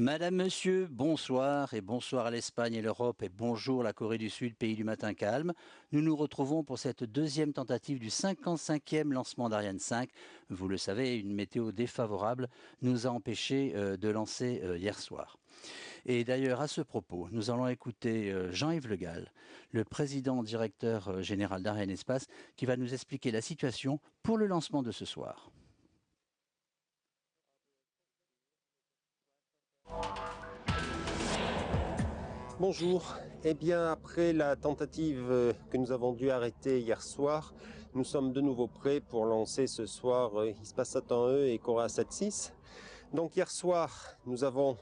Madame, Monsieur, bonsoir et bonsoir à l'Espagne et l'Europe et bonjour la Corée du Sud, pays du matin calme. Nous nous retrouvons pour cette deuxième tentative du 55e lancement d'Ariane 5. Vous le savez, une météo défavorable nous a empêchés de lancer hier soir. Et d'ailleurs, à ce propos, nous allons écouter Jean-Yves Le Gall, le président directeur général d'Ariane Espace, qui va nous expliquer la situation pour le lancement de ce soir. Bonjour. Eh bien, après la tentative que nous avons dû arrêter hier soir, nous sommes de nouveau prêts pour lancer ce soir Hispasat-1E et Coréasat-6. Donc hier soir, nous avons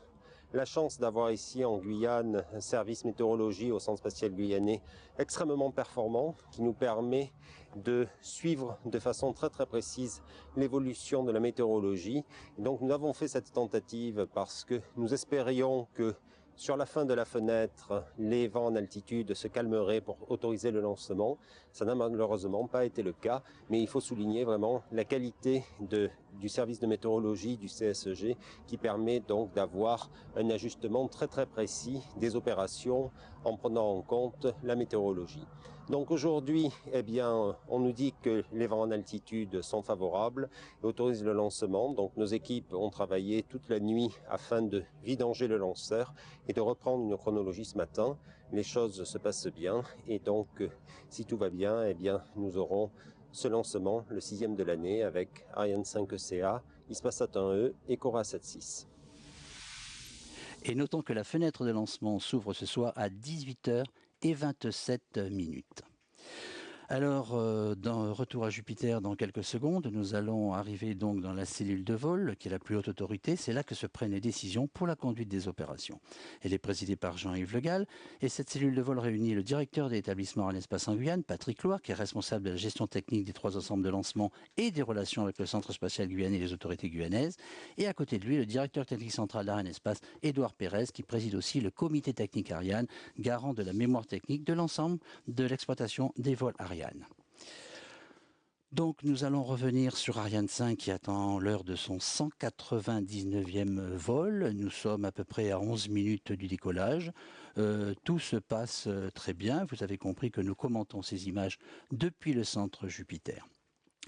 la chance d'avoir ici en Guyane un service météorologie au Centre spatial guyanais extrêmement performant qui nous permet de suivre de façon très précise l'évolution de la météorologie. Et donc nous avons fait cette tentative parce que nous espérions que sur la fin de la fenêtre, les vents en altitude se calmeraient pour autoriser le lancement. Ça n'a malheureusement pas été le cas, mais il faut souligner vraiment la qualité du service de météorologie du CSEG qui permet donc d'avoir un ajustement très précis des opérations en prenant en compte la météorologie. Donc aujourd'hui, eh bien, on nous dit que les vents en altitude sont favorables et autorisent le lancement. Donc nos équipes ont travaillé toute la nuit afin de vidanger le lanceur et de reprendre une chronologie ce matin. Les choses se passent bien et donc si tout va bien, eh bien nous aurons ce lancement, le 6e de l'année, avec Ariane 5 ECA, Hispasat-1E et Coréasat-6. Et notons que la fenêtre de lancement s'ouvre ce soir à 18h27. Alors, retour à Jupiter dans quelques secondes, nous allons arriver donc dans la cellule de vol, qui est la plus haute autorité. C'est là que se prennent les décisions pour la conduite des opérations. Elle est présidée par Jean-Yves Le Gall, et cette cellule de vol réunit le directeur de l'établissement Ariane Espace en Guyane, Patrick Loire, qui est responsable de la gestion technique des 3 ensembles de lancement et des relations avec le Centre spatial guyanais et les autorités guyanaises. Et à côté de lui, le directeur technique central d'Ariane Espace, Édouard Pérez, qui préside aussi le comité technique Ariane, garant de la mémoire technique de l'ensemble de l'exploitation des vols Ariane. Donc nous allons revenir sur Ariane 5 qui attend l'heure de son 199e vol. Nous sommes à peu près à 11 minutes du décollage. Tout se passe très bien. Vous avez compris que nous commentons ces images depuis le centre Jupiter.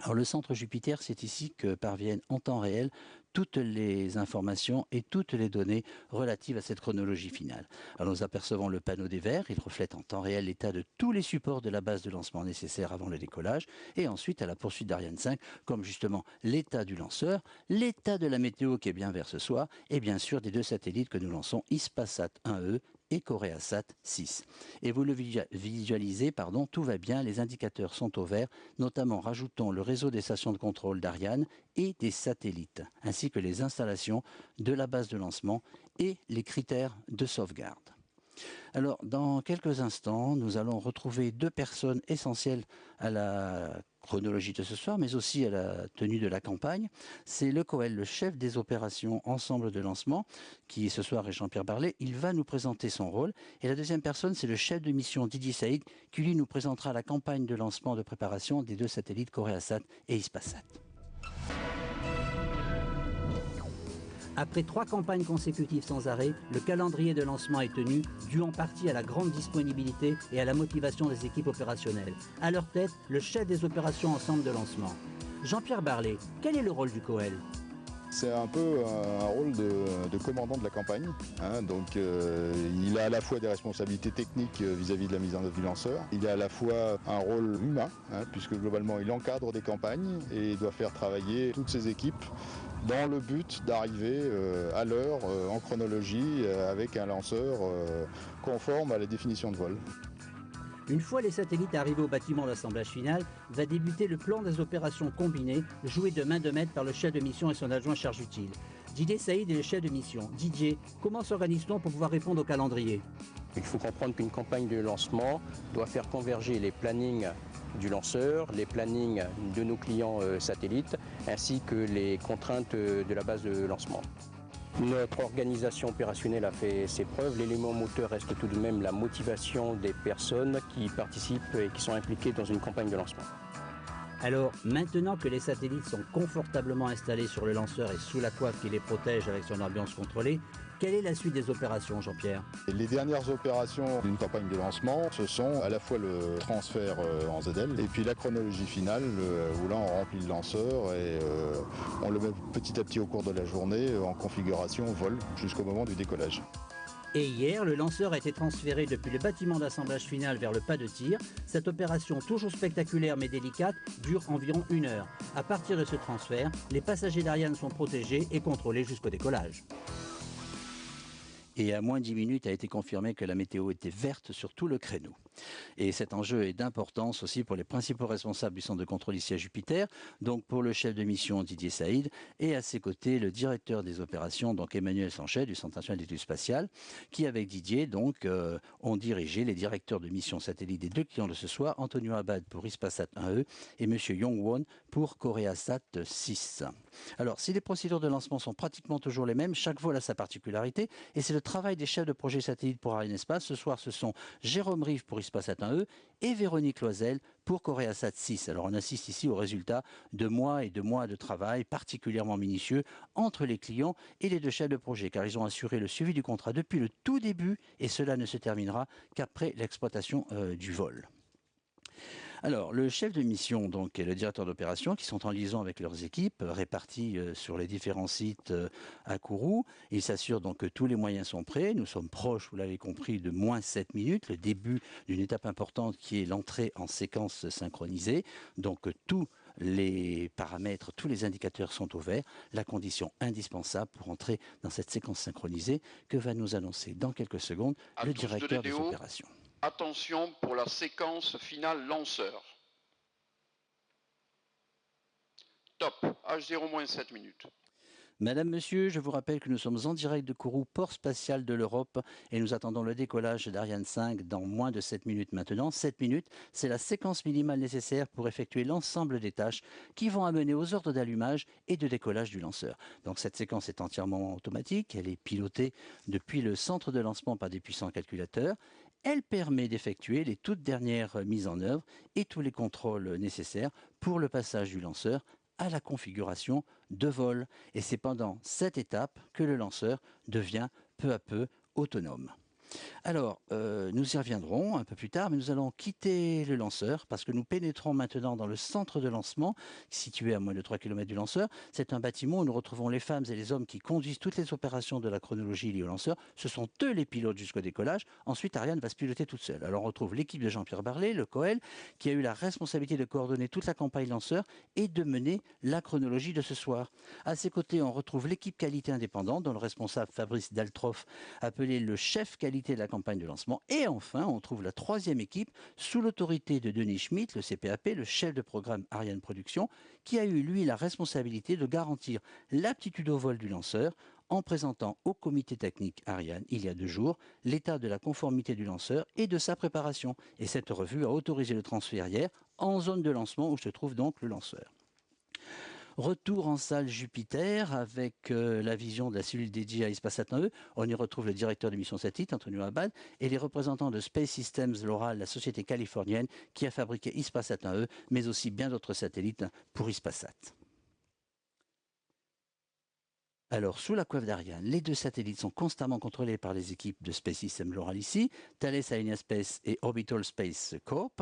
Alors le centre Jupiter, c'est ici que parviennent en temps réel toutes les informations et toutes les données relatives à cette chronologie finale. Alors nous apercevons le panneau des verts, il reflète en temps réel l'état de tous les supports de la base de lancement nécessaires avant le décollage, et ensuite à la poursuite d'Ariane 5, comme justement l'état du lanceur, l'état de la météo qui est bien vert ce soir, et bien sûr des 2 satellites que nous lançons, Hispasat-1E et Coréasat-6. Et vous le visualisez, tout va bien, les indicateurs sont au vert, notamment rajoutons le réseau des stations de contrôle d'Ariane et des satellites, ainsi que les installations de la base de lancement et les critères de sauvegarde. Alors, dans quelques instants, nous allons retrouver 2 personnes essentielles à la chronologie de ce soir, mais aussi à la tenue de la campagne. C'est le COEL, le chef des opérations ensemble de lancement, qui ce soir est Jean-Pierre Barlet. Il va nous présenter son rôle. Et la deuxième personne, c'est le chef de mission Didier Saïd, qui lui nous présentera la campagne de lancement de préparation des 2 satellites Coréasat et Hispasat. Après 3 campagnes consécutives sans arrêt, le calendrier de lancement est tenu, dû en partie à la grande disponibilité et à la motivation des équipes opérationnelles. À leur tête, le chef des opérations ensemble de lancement. Jean-Pierre Barlet, quel est le rôle du COEL ? C'est un peu un rôle de commandant de la campagne. Donc il a à la fois des responsabilités techniques vis-à-vis de la mise en œuvre du lanceur. Il a à la fois un rôle humain, puisque globalement il encadre des campagnes et il doit faire travailler toutes ses équipes dans le but d'arriver à l'heure, en chronologie, avec un lanceur conforme à la définition de vol. Une fois les satellites arrivés au bâtiment d'assemblage final, va débuter le plan des opérations combinées, joué de main de maître par le chef de mission et son adjoint charge utile. Didier Saïd est le chef de mission. Didier, comment s'organise-t-on pour pouvoir répondre au calendrier ? Il faut comprendre qu'une campagne de lancement doit faire converger les plannings du lanceur, les plannings de nos clients satellites, ainsi que les contraintes de la base de lancement. Notre organisation opérationnelle a fait ses preuves. L'élément moteur reste tout de même la motivation des personnes qui participent et qui sont impliquées dans une campagne de lancement. Alors, maintenant que les satellites sont confortablement installés sur le lanceur et sous la coiffe qui les protège avec son ambiance contrôlée, quelle est la suite des opérations, Jean-Pierre? Les dernières opérations d'une campagne de lancement, ce sont à la fois le transfert en ZL et puis la chronologie finale où là on remplit le lanceur et on le met petit à petit au cours de la journée en configuration vol jusqu'au moment du décollage. Et hier, le lanceur a été transféré depuis le bâtiment d'assemblage final vers le pas de tir. Cette opération, toujours spectaculaire mais délicate, dure environ 1 heure. À partir de ce transfert, les passagers d'Ariane sont protégés et contrôlés jusqu'au décollage. Et à moins de 10 minutes a été confirmé que la météo était verte sur tout le créneau. Et cet enjeu est d'importance aussi pour les principaux responsables du centre de contrôle ici à Jupiter, donc pour le chef de mission Didier Saïd, et à ses côtés le directeur des opérations, donc Emmanuel Sanchet du Centre national d'études spatiales, qui avec Didier donc ont dirigé les directeurs de mission satellite des 2 clients de ce soir, Antonio Abad pour Hispasat 1E et M. Yong-won pour Koreasat 6. Alors, si les procédures de lancement sont pratiquement toujours les mêmes, chaque vol a sa particularité et c'est le travail des chefs de projet satellite pour Arianespace. Ce soir, ce sont Jérôme Rive pour Hispasat 1E et Véronique Loisel pour Koreasat 6. Alors, on assiste ici au résultat de mois et de mois de travail particulièrement minutieux entre les clients et les 2 chefs de projet, car ils ont assuré le suivi du contrat depuis le tout début et cela ne se terminera qu'après l'exploitation du vol. Alors, le chef de mission donc, et le directeur d'opération qui sont en liaison avec leurs équipes réparties sur les différents sites à Kourou. Ils s'assurent donc que tous les moyens sont prêts. Nous sommes proches, vous l'avez compris, de moins 7 minutes, le début d'une étape importante qui est l'entrée en séquence synchronisée. Donc, tous les paramètres, tous les indicateurs sont au vert, la condition indispensable pour entrer dans cette séquence synchronisée que va nous annoncer dans quelques secondes le directeur des opérations. Attention pour la séquence finale lanceur. Top, H0-7 minutes. Madame, Monsieur, je vous rappelle que nous sommes en direct de Kourou, port spatial de l'Europe, et nous attendons le décollage d'Ariane 5 dans moins de 7 minutes maintenant. 7 minutes, c'est la séquence minimale nécessaire pour effectuer l'ensemble des tâches qui vont amener aux ordres d'allumage et de décollage du lanceur. Donc cette séquence est entièrement automatique, elle est pilotée depuis le centre de lancement par des puissants calculateurs. Elle permet d'effectuer les toutes dernières mises en œuvre et tous les contrôles nécessaires pour le passage du lanceur à la configuration de vol. Et c'est pendant cette étape que le lanceur devient peu à peu autonome. Alors, nous y reviendrons un peu plus tard, mais nous allons quitter le lanceur parce que nous pénétrons maintenant dans le centre de lancement, situé à moins de 3 km du lanceur. C'est un bâtiment où nous retrouvons les femmes et les hommes qui conduisent toutes les opérations de la chronologie liées au lanceur. Ce sont eux les pilotes jusqu'au décollage. Ensuite, Ariane va se piloter toute seule. Alors, on retrouve l'équipe de Jean-Pierre Barlet, le COEL, qui a eu la responsabilité de coordonner toute la campagne lanceur et de mener la chronologie de ce soir. À ses côtés, on retrouve l'équipe qualité indépendante, dont le responsable Fabrice Daltroff, appelé le chef qualité de la campagne de lancement. Et enfin, on trouve la 3e équipe sous l'autorité de Denis Schmitt, le CPAP, le chef de programme Ariane Production, qui a eu, lui, la responsabilité de garantir l'aptitude au vol du lanceur en présentant au comité technique Ariane, il y a 2 jours, l'état de la conformité du lanceur et de sa préparation. Et cette revue a autorisé le transfert hier en zone de lancement où se trouve donc le lanceur. Retour en salle Jupiter avec la vision de la cellule dédiée à Hispasat 1E. On y retrouve le directeur de mission satellite, Antonio Abad, et les représentants de Space Systems Loral, la société californienne qui a fabriqué Hispasat 1E, mais aussi bien d'autres satellites pour Hispasat. Alors, sous la coiffe d'Ariane, les 2 satellites sont constamment contrôlés par les équipes de Space Systems Loral ici, Thales Alenia Space et Orbital Space Corp.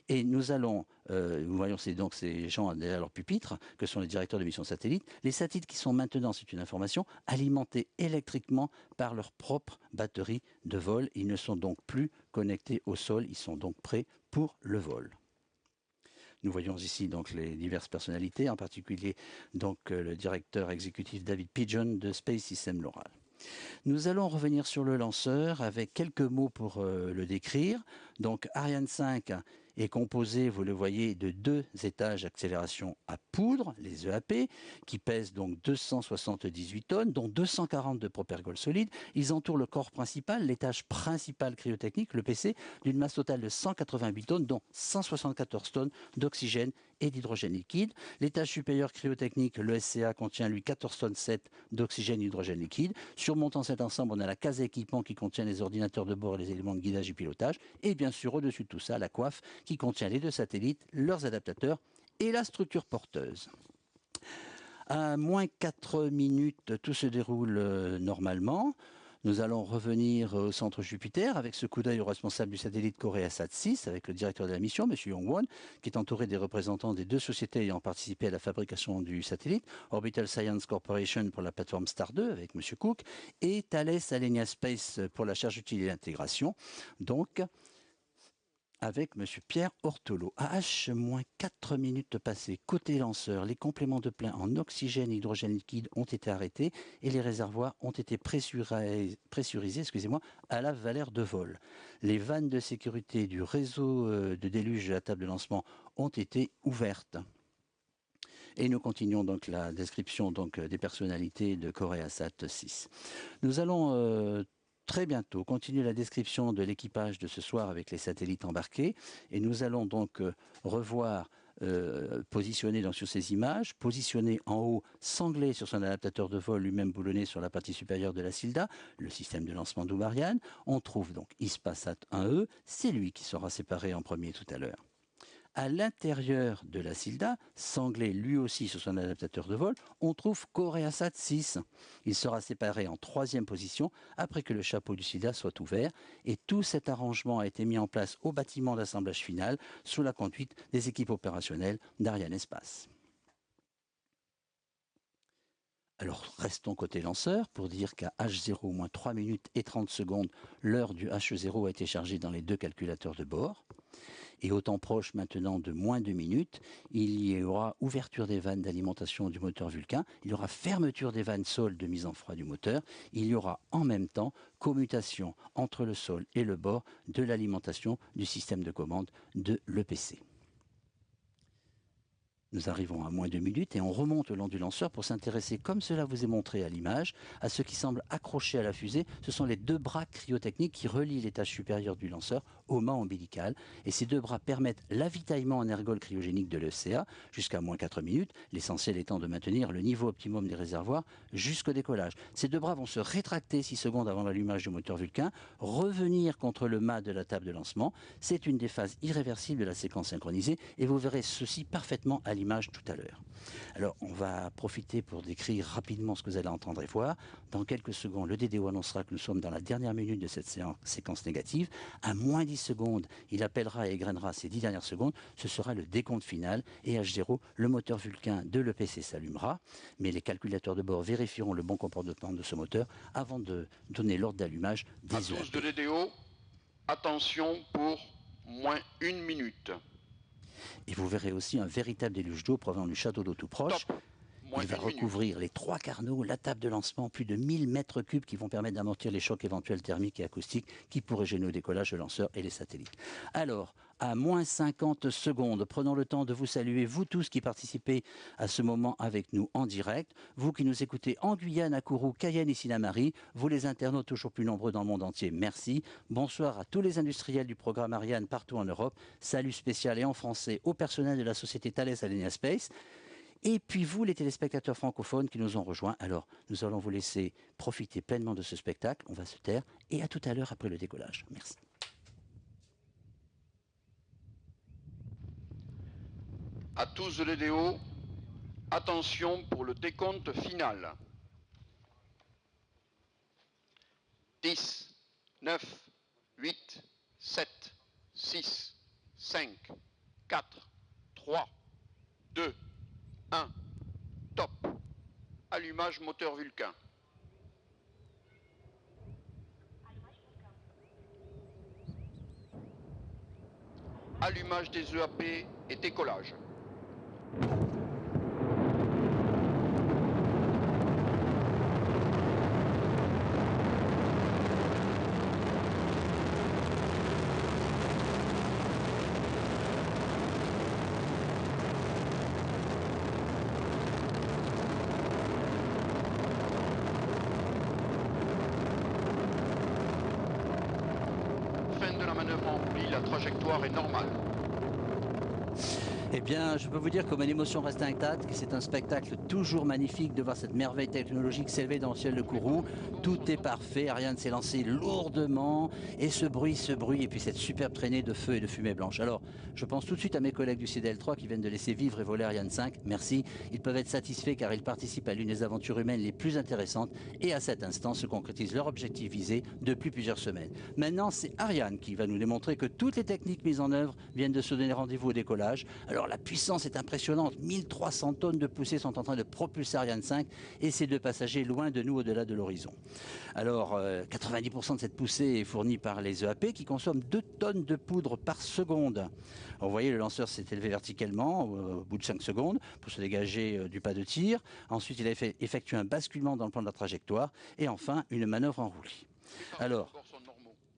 Et nous allons, nous voyons donc ces gens derrière leur pupitre, que sont les directeurs de mission satellite. Les satellites qui sont maintenant, c'est une information, alimentés électriquement par leur propre batterie de vol. Ils ne sont donc plus connectés au sol, ils sont donc prêts pour le vol. Nous voyons ici donc les diverses personnalités, en particulier donc le directeur exécutif David Pigeon de Space Systems Loral. Nous allons revenir sur le lanceur avec quelques mots pour le décrire. Donc Ariane 5 est composé, vous le voyez, de 2 étages d'accélération à poudre, les EAP, qui pèsent donc 278 tonnes, dont 240 de propergol solide. Ils entourent le corps principal, l'étage principal cryotechnique, le PC, d'une masse totale de 188 tonnes, dont 174 tonnes d'oxygène et d'hydrogène liquide. L'étage supérieur cryotechnique, le SCA, contient lui 14 tonnes 7 d'oxygène et d'hydrogène liquide. Surmontant cet ensemble, on a la case équipement qui contient les ordinateurs de bord et les éléments de guidage et pilotage. Et bien sûr, au-dessus de tout ça, la coiffe qui contient les 2 satellites, leurs adaptateurs et la structure porteuse. À moins 4 minutes, tout se déroule normalement. Nous allons revenir au centre Jupiter avec ce coup d'œil au responsable du satellite Coreasat 6, avec le directeur de la mission, M. Yong-won, qui est entouré des représentants des 2 sociétés ayant participé à la fabrication du satellite, Orbital Science Corporation pour la plateforme Star 2 avec M. Cook, et Thales Alenia Space pour la charge utile et l'intégration. Donc, avec M. Pierre Ortolo. À H-4 minutes passées, côté lanceur, les compléments de plein en oxygène et hydrogène liquide ont été arrêtés et les réservoirs ont été pressurisés à la valeur de vol. Les vannes de sécurité du réseau de déluge de la table de lancement ont été ouvertes. Et nous continuons donc la description des personnalités de Coreasat 6. Nous allons très bientôt continuer la description de l'équipage de ce soir avec les satellites embarqués et nous allons donc revoir positionné sur ces images, positionné en haut, sanglé sur son adaptateur de vol, lui-même boulonné sur la partie supérieure de la Silda, le système de lancement d'Oumarian. On trouve donc Hispasat 1E, c'est lui qui sera séparé en premier tout à l'heure. À l'intérieur de la Silda, sanglé lui aussi sur son adaptateur de vol, on trouve Coreasat 6. Il sera séparé en 3e position après que le chapeau du Silda soit ouvert et tout cet arrangement a été mis en place au bâtiment d'assemblage final sous la conduite des équipes opérationnelles d'Arianespace. Alors, restons côté lanceur pour dire qu'à H0 moins 3 minutes et 30 secondes, l'heure du H0 a été chargée dans les 2 calculateurs de bord. Et au temps proche maintenant de moins 2 minutes, il y aura ouverture des vannes d'alimentation du moteur Vulcain, il y aura fermeture des vannes sol de mise en froid du moteur, il y aura en même temps commutation entre le sol et le bord de l'alimentation du système de commande de l'EPC. Nous arrivons à moins 2 minutes et on remonte le long du lanceur pour s'intéresser, comme cela vous est montré à l'image, à ce qui semble accroché à la fusée. Ce sont les 2 bras cryotechniques qui relient l'étage supérieur du lanceur au mât ombilical. Et ces 2 bras permettent l'avitaillement en ergol cryogénique de l'ECA jusqu'à moins 4 minutes, l'essentiel étant de maintenir le niveau optimum des réservoirs jusqu'au décollage. Ces 2 bras vont se rétracter 6 secondes avant l'allumage du moteur Vulcain, revenir contre le mât de la table de lancement. C'est une des phases irréversibles de la séquence synchronisée et vous verrez ceci parfaitement à l'image tout à l'heure. Alors, on va profiter pour décrire rapidement ce que vous allez entendre et voir. Dans quelques secondes, le DDO annoncera que nous sommes dans la dernière minute de cette séquence négative. À moins 10 secondes, il appellera et égrènera ces 10 dernières secondes. Ce sera le décompte final. Et H0, le moteur Vulcain de l'EPC s'allumera. Mais les calculateurs de bord vérifieront le bon comportement de ce moteur avant de donner l'ordre d'allumage des EAP. À tous de DDO, attention pour moins 1 minute. Et vous verrez aussi un véritable déluge d'eau provenant du château d'eau tout proche. Top. Il va recouvrir les 3 carnaux, la table de lancement, plus de 1000 mètres cubes qui vont permettre d'amortir les chocs éventuels thermiques et acoustiques qui pourraient gêner au décollage le lanceur et les satellites. Alors, à moins 50 secondes, prenons le temps de vous saluer, vous tous qui participez à ce moment avec nous en direct, vous qui nous écoutez en Guyane, à Kourou, Cayenne et Sinamari, vous les internautes toujours plus nombreux dans le monde entier, merci. Bonsoir à tous les industriels du programme Ariane partout en Europe. Salut spécial et en français au personnel de la société Thales Alenia Space. Et puis vous, les téléspectateurs francophones qui nous ont rejoints, alors nous allons vous laisser profiter pleinement de ce spectacle. On va se taire et à tout à l'heure après le décollage. Merci. À tous de DDO, attention pour le décompte final. 10, 9, 8, 7, 6, 5, 4, 3, 2, 1, top. Allumage moteur Vulcain. Allumage des EAP et décollage. Et Eh bien, je peux vous dire que mon émotion reste intacte, que c'est un spectacle toujours magnifique de voir cette merveille technologique s'élever dans le ciel de Kourou. Tout est parfait, Ariane s'est lancé lourdement, et ce bruit, et puis cette superbe traînée de feu et de fumée blanche. Alors, je pense tout de suite à mes collègues du CDL3 qui viennent de laisser vivre et voler Ariane 5. Merci, ils peuvent être satisfaits car ils participent à l'une des aventures humaines les plus intéressantes, et à cet instant se concrétise leur objectif visé depuis plusieurs semaines. Maintenant, c'est Ariane qui va nous démontrer que toutes les techniques mises en œuvre viennent de se donner rendez-vous au décollage. Alors la puissance est impressionnante, 1300 tonnes de poussée sont en train de propulser Ariane 5 et ses deux passagers loin de nous au-delà de l'horizon. Alors 90% de cette poussée est fournie par les EAP qui consomment 2 tonnes de poudre par seconde. Alors, vous voyez, le lanceur s'est élevé verticalement au bout de 5 secondes pour se dégager du pas de tir. Ensuite, il a effectué un basculement dans le plan de la trajectoire et enfin une manœuvre en roulis. Alors,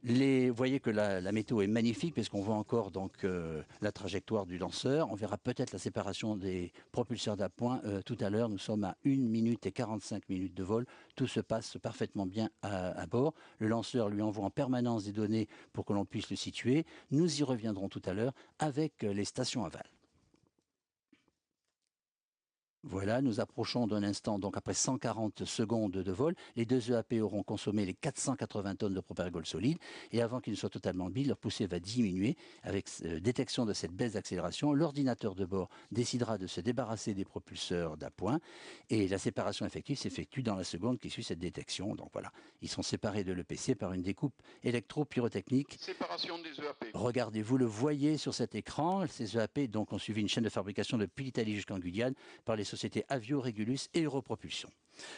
vous voyez que la météo est magnifique puisqu'on voit encore donc la trajectoire du lanceur. On verra peut-être la séparation des propulseurs d'appoint tout à l'heure. Nous sommes à 1 minute et 45 minutes de vol. Tout se passe parfaitement bien à bord. Le lanceur lui envoie en permanence des données pour que l'on puisse le situer. Nous y reviendrons tout à l'heure avec les stations aval. Voilà, nous approchons d'un instant, donc après 140 secondes de vol, les deux EAP auront consommé les 480 tonnes de propergol solide et avant qu'ils ne soient totalement billes, leur poussée va diminuer. Avec détection de cette baisse d'accélération, l'ordinateur de bord décidera de se débarrasser des propulseurs d'appoint et la séparation effective s'effectue dans la seconde qui suit cette détection. Donc voilà, ils sont séparés de l'EPC par une découpe électro-pyrotechnique. Séparation des EAP. Regardez, vous le voyez sur cet écran, ces EAP donc, ont suivi une chaîne de fabrication depuis l'Italie jusqu'en Guyane par les sociétés Avio, Régulus et Europropulsion.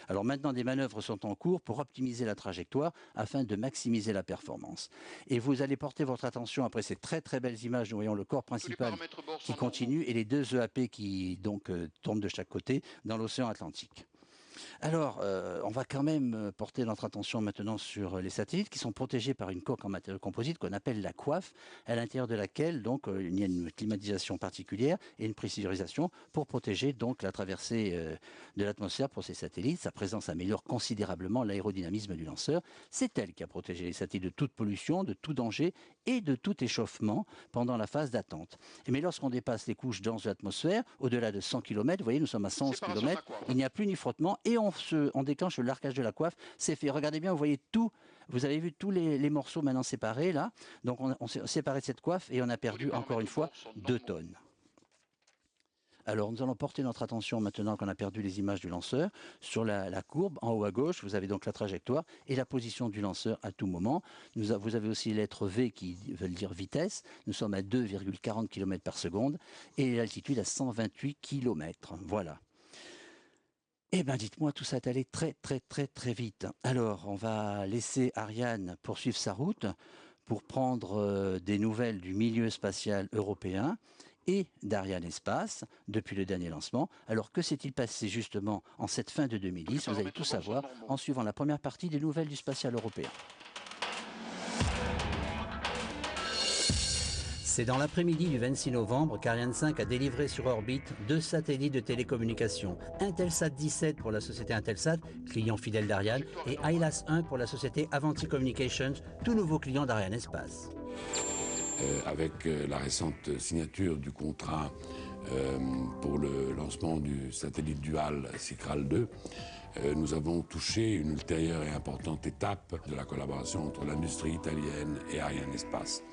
Alors maintenant, des manœuvres sont en cours pour optimiser la trajectoire afin de maximiser la performance. Et vous allez porter votre attention après ces très très belles images. Nous voyons le corps principal qui continue et les deux EAP qui donc tournent de chaque côté dans l'océan Atlantique. Alors, on va quand même porter notre attention maintenant sur les satellites qui sont protégés par une coque en matériau composite qu'on appelle la coiffe, à l'intérieur de laquelle donc il y a une climatisation particulière et une pressurisation pour protéger donc la traversée de l'atmosphère pour ces satellites. Sa présence améliore considérablement l'aérodynamisme du lanceur. C'est elle qui a protégé les satellites de toute pollution, de tout danger et de tout échauffement pendant la phase d'attente. Mais lorsqu'on dépasse les couches denses de l'atmosphère, au-delà de 100 km, vous voyez, nous sommes à 111 km, il n'y a plus ni frottement et on déclenche le largage de la coiffe. C'est fait. Regardez bien, vous voyez tout. Vous avez vu tous les morceaux maintenant séparés là. Donc on s'est séparé de cette coiffe et on a perdu encore une fois 2 tonnes. Alors nous allons porter notre attention maintenant qu'on a perdu les images du lanceur sur la courbe en haut à gauche. Vous avez donc la trajectoire et la position du lanceur à tout moment. Vous avez aussi les lettres V qui veulent dire vitesse. Nous sommes à 2,40 km par seconde et l'altitude à 128 km. Voilà. Eh bien, dites-moi, tout ça est allé très, très, très, très vite. Alors, on va laisser Ariane poursuivre sa route pour prendre des nouvelles du milieu spatial européen et d'Ariane Espace depuis le dernier lancement. Alors, que s'est-il passé justement en cette fin de 2010? Vous allez tout savoir en suivant la première partie des nouvelles du spatial européen. C'est dans l'après-midi du 26 novembre qu'Ariane 5 a délivré sur orbite 2 satellites de télécommunication. Intelsat 17 pour la société Intelsat, client fidèle d'Ariane, et ILAS 1 pour la société Avanti Communications, tout nouveau client d'Ariane Espace. Avec la récente signature du contrat pour le lancement du satellite dual SICRAL 2, nous avons touché une ultérieure et importante étape de la collaboration entre l'industrie italienne et Ariane Espace.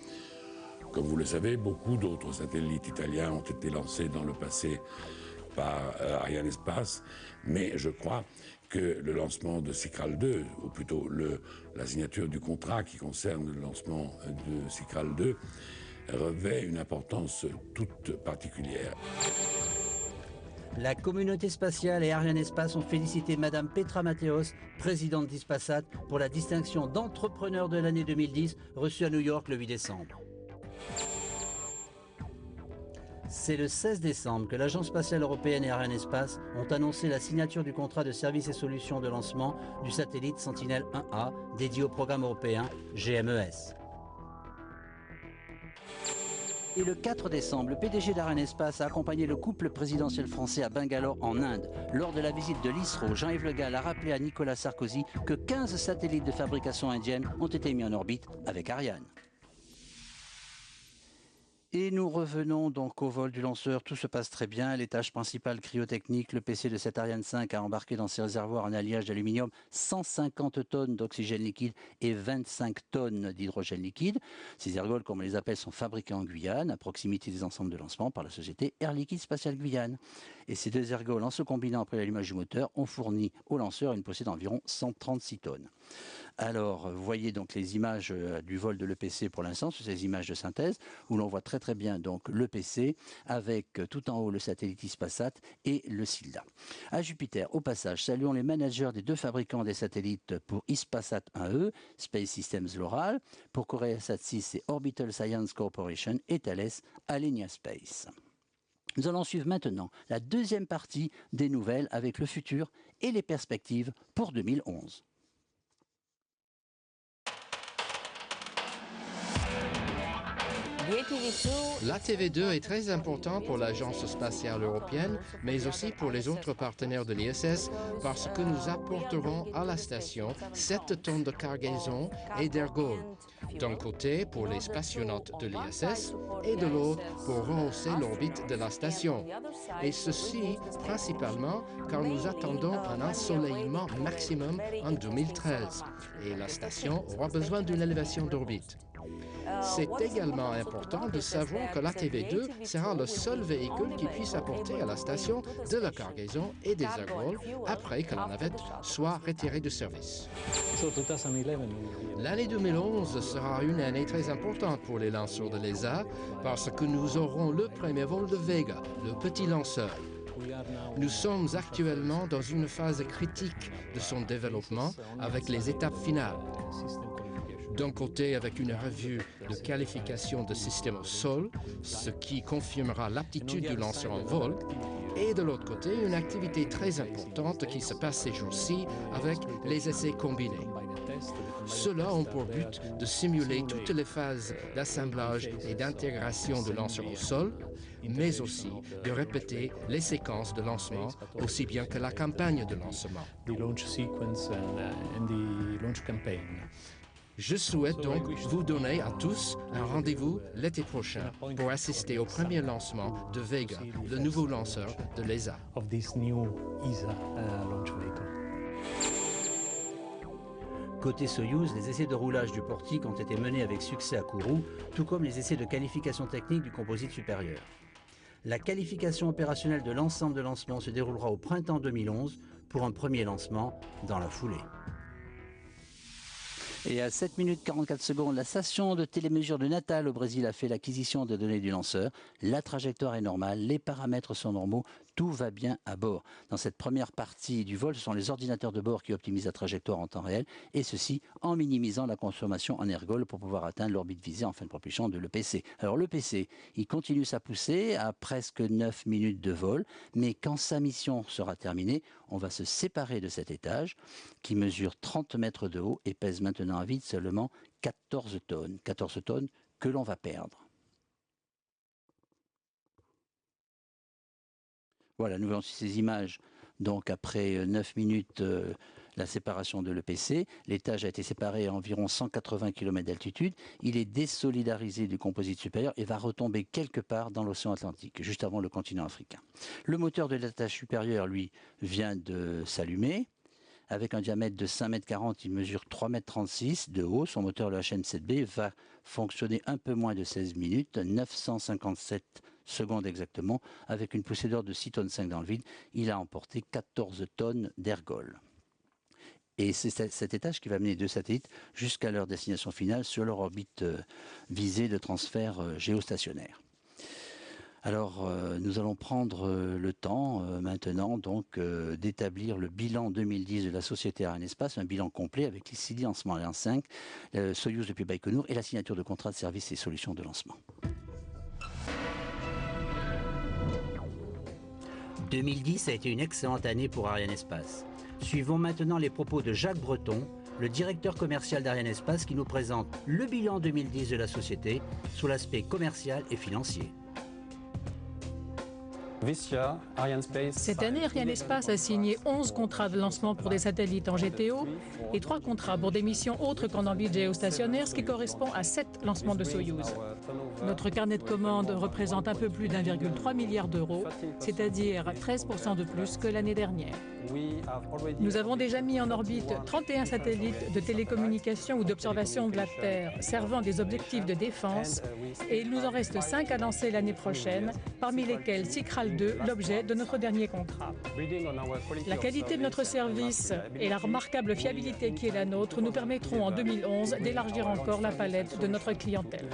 Comme vous le savez, beaucoup d'autres satellites italiens ont été lancés dans le passé par Ariane Espace, mais je crois que le lancement de SICRAL 2, ou plutôt la signature du contrat qui concerne le lancement de SICRAL 2, revêt une importance toute particulière. La communauté spatiale et Ariane Espace ont félicité Madame Petra Matteos, présidente d'Ispasat, pour la distinction d'entrepreneur de l'année 2010 reçue à New York le 8 décembre. C'est le 16 décembre que l'Agence spatiale européenne et Ariane Espace ont annoncé la signature du contrat de services et solutions de lancement du satellite Sentinelle-1A dédié au programme européen GMES. Et le 4 décembre, le PDG d'Ariane Espace a accompagné le couple présidentiel français à Bangalore en Inde. Lors de la visite de l'ISRO, Jean-Yves Le Gall a rappelé à Nicolas Sarkozy que 15 satellites de fabrication indienne ont été mis en orbite avec Ariane. Et nous revenons donc au vol du lanceur. Tout se passe très bien. Les tâches principales cryotechniques, le PC de cet Ariane 5 a embarqué dans ses réservoirs en alliage d'aluminium 150 tonnes d'oxygène liquide et 25 tonnes d'hydrogène liquide. Ces ergols, comme on les appelle, sont fabriqués en Guyane, à proximité des ensembles de lancement par la société Air Liquide Spatial Guyane. Et ces deux ergols, en se combinant après l'allumage du moteur, ont fourni au lanceur une poussée d'environ 136 tonnes. Alors, vous voyez donc les images du vol de l'EPC pour l'instant, ce sont ces images de synthèse, où l'on voit très très bien donc l'EPC avec tout en haut le satellite Hispasat et le SILDA. À Jupiter, au passage, saluons les managers des deux fabricants des satellites pour Hispasat 1E, Space Systems Loral, pour COREASat 6, c'est Orbital Science Corporation et Thales, Alenia Space. Nous allons suivre maintenant la deuxième partie des nouvelles avec le futur et les perspectives pour 2011. L'ATV2 est très important pour l'Agence spatiale européenne, mais aussi pour les autres partenaires de l'ISS, parce que nous apporterons à la station 7 tonnes de cargaison et d'ergols. D'un côté pour les spationautes de l'ISS et de l'autre pour rehausser l'orbite de la station. Et ceci principalement car nous attendons un ensoleillement maximum en 2013 et la station aura besoin d'une élévation d'orbite. C'est également important de savoir que l'ATV2 sera le seul véhicule qui puisse apporter à la station de la cargaison et des ergols après que la navette soit retirée du service. L'année 2011 sera une année très importante pour les lanceurs de l'ESA parce que nous aurons le premier vol de Vega, le petit lanceur. Nous sommes actuellement dans une phase critique de son développement avec les étapes finales. D'un côté avec une revue de qualification de système au sol, ce qui confirmera l'aptitude du lanceur en vol, et de l'autre côté une activité très importante qui se passe ces jours-ci avec les essais combinés. Ceux-là ont pour but de simuler toutes les phases d'assemblage et d'intégration de lanceur au sol, mais aussi de répéter les séquences de lancement aussi bien que la campagne de lancement. Je souhaite donc vous donner à tous un rendez-vous l'été prochain pour assister au premier lancement de Vega, le nouveau lanceur de l'ESA. Côté Soyouz, les essais de roulage du portique ont été menés avec succès à Kourou, tout comme les essais de qualification technique du composite supérieur. La qualification opérationnelle de l'ensemble de lancement se déroulera au printemps 2011 pour un premier lancement dans la foulée. Et à 7 minutes 44 secondes, la station de télémesure de Natal au Brésil a fait l'acquisition des données du lanceur. La trajectoire est normale, les paramètres sont normaux, tout va bien à bord. Dans cette première partie du vol, ce sont les ordinateurs de bord qui optimisent la trajectoire en temps réel, et ceci en minimisant la consommation en ergol pour pouvoir atteindre l'orbite visée en fin de propulsion de l'EPC. Alors l'EPC, il continue sa poussée à presque 9 minutes de vol, mais quand sa mission sera terminée, on va se séparer de cet étage qui mesure 30 mètres de haut et pèse maintenant à vide seulement 14 tonnes. 14 tonnes que l'on va perdre. Voilà, nous voyons ces images. Donc après 9 minutes, la séparation de l'EPC. L'étage a été séparé à environ 180 km d'altitude. Il est désolidarisé du composite supérieur et va retomber quelque part dans l'océan Atlantique, juste avant le continent africain. Le moteur de l'étage supérieur, lui, vient de s'allumer. Avec un diamètre de 5,40 m, il mesure 3,36 m de haut. Son moteur, le HM7B, va fonctionner un peu moins de 16 minutes, 957 secondes exactement, avec une poussée d'ordre de 6,5 tonnes dans le vide. Il a emporté 14 tonnes d'ergol. Et c'est cet étage qui va mener deux satellites jusqu'à leur destination finale sur leur orbite visée de transfert géostationnaire. Alors, nous allons prendre le temps maintenant donc d'établir le bilan 2010 de la société Arianespace, un bilan complet avec les 6 lancements Ariane 5, Soyouz depuis Baïkonour et la signature de contrats de services et solutions de lancement. 2010 a été une excellente année pour Arianespace. Suivons maintenant les propos de Jacques Breton, le directeur commercial d'Arianespace, qui nous présente le bilan 2010 de la société sous l'aspect commercial et financier. Cette année, Arianespace a signé 11 contrats de lancement pour des satellites en GTO et 3 contrats pour des missions autres qu'en orbite géostationnaire, ce qui correspond à 7 lancements de Soyouz. Notre carnet de commandes représente un peu plus d'1,3 milliard d'euros, c'est-à-dire 13% de plus que l'année dernière. Nous avons déjà mis en orbite 31 satellites de télécommunication ou d'observation de la Terre servant des objectifs de défense et il nous en reste 5 à lancer l'année prochaine, parmi lesquels SICRAL 2, l'objet de notre dernier contrat. La qualité de notre service et la remarquable fiabilité qui est la nôtre nous permettront en 2011 d'élargir encore la palette de notre clientèle.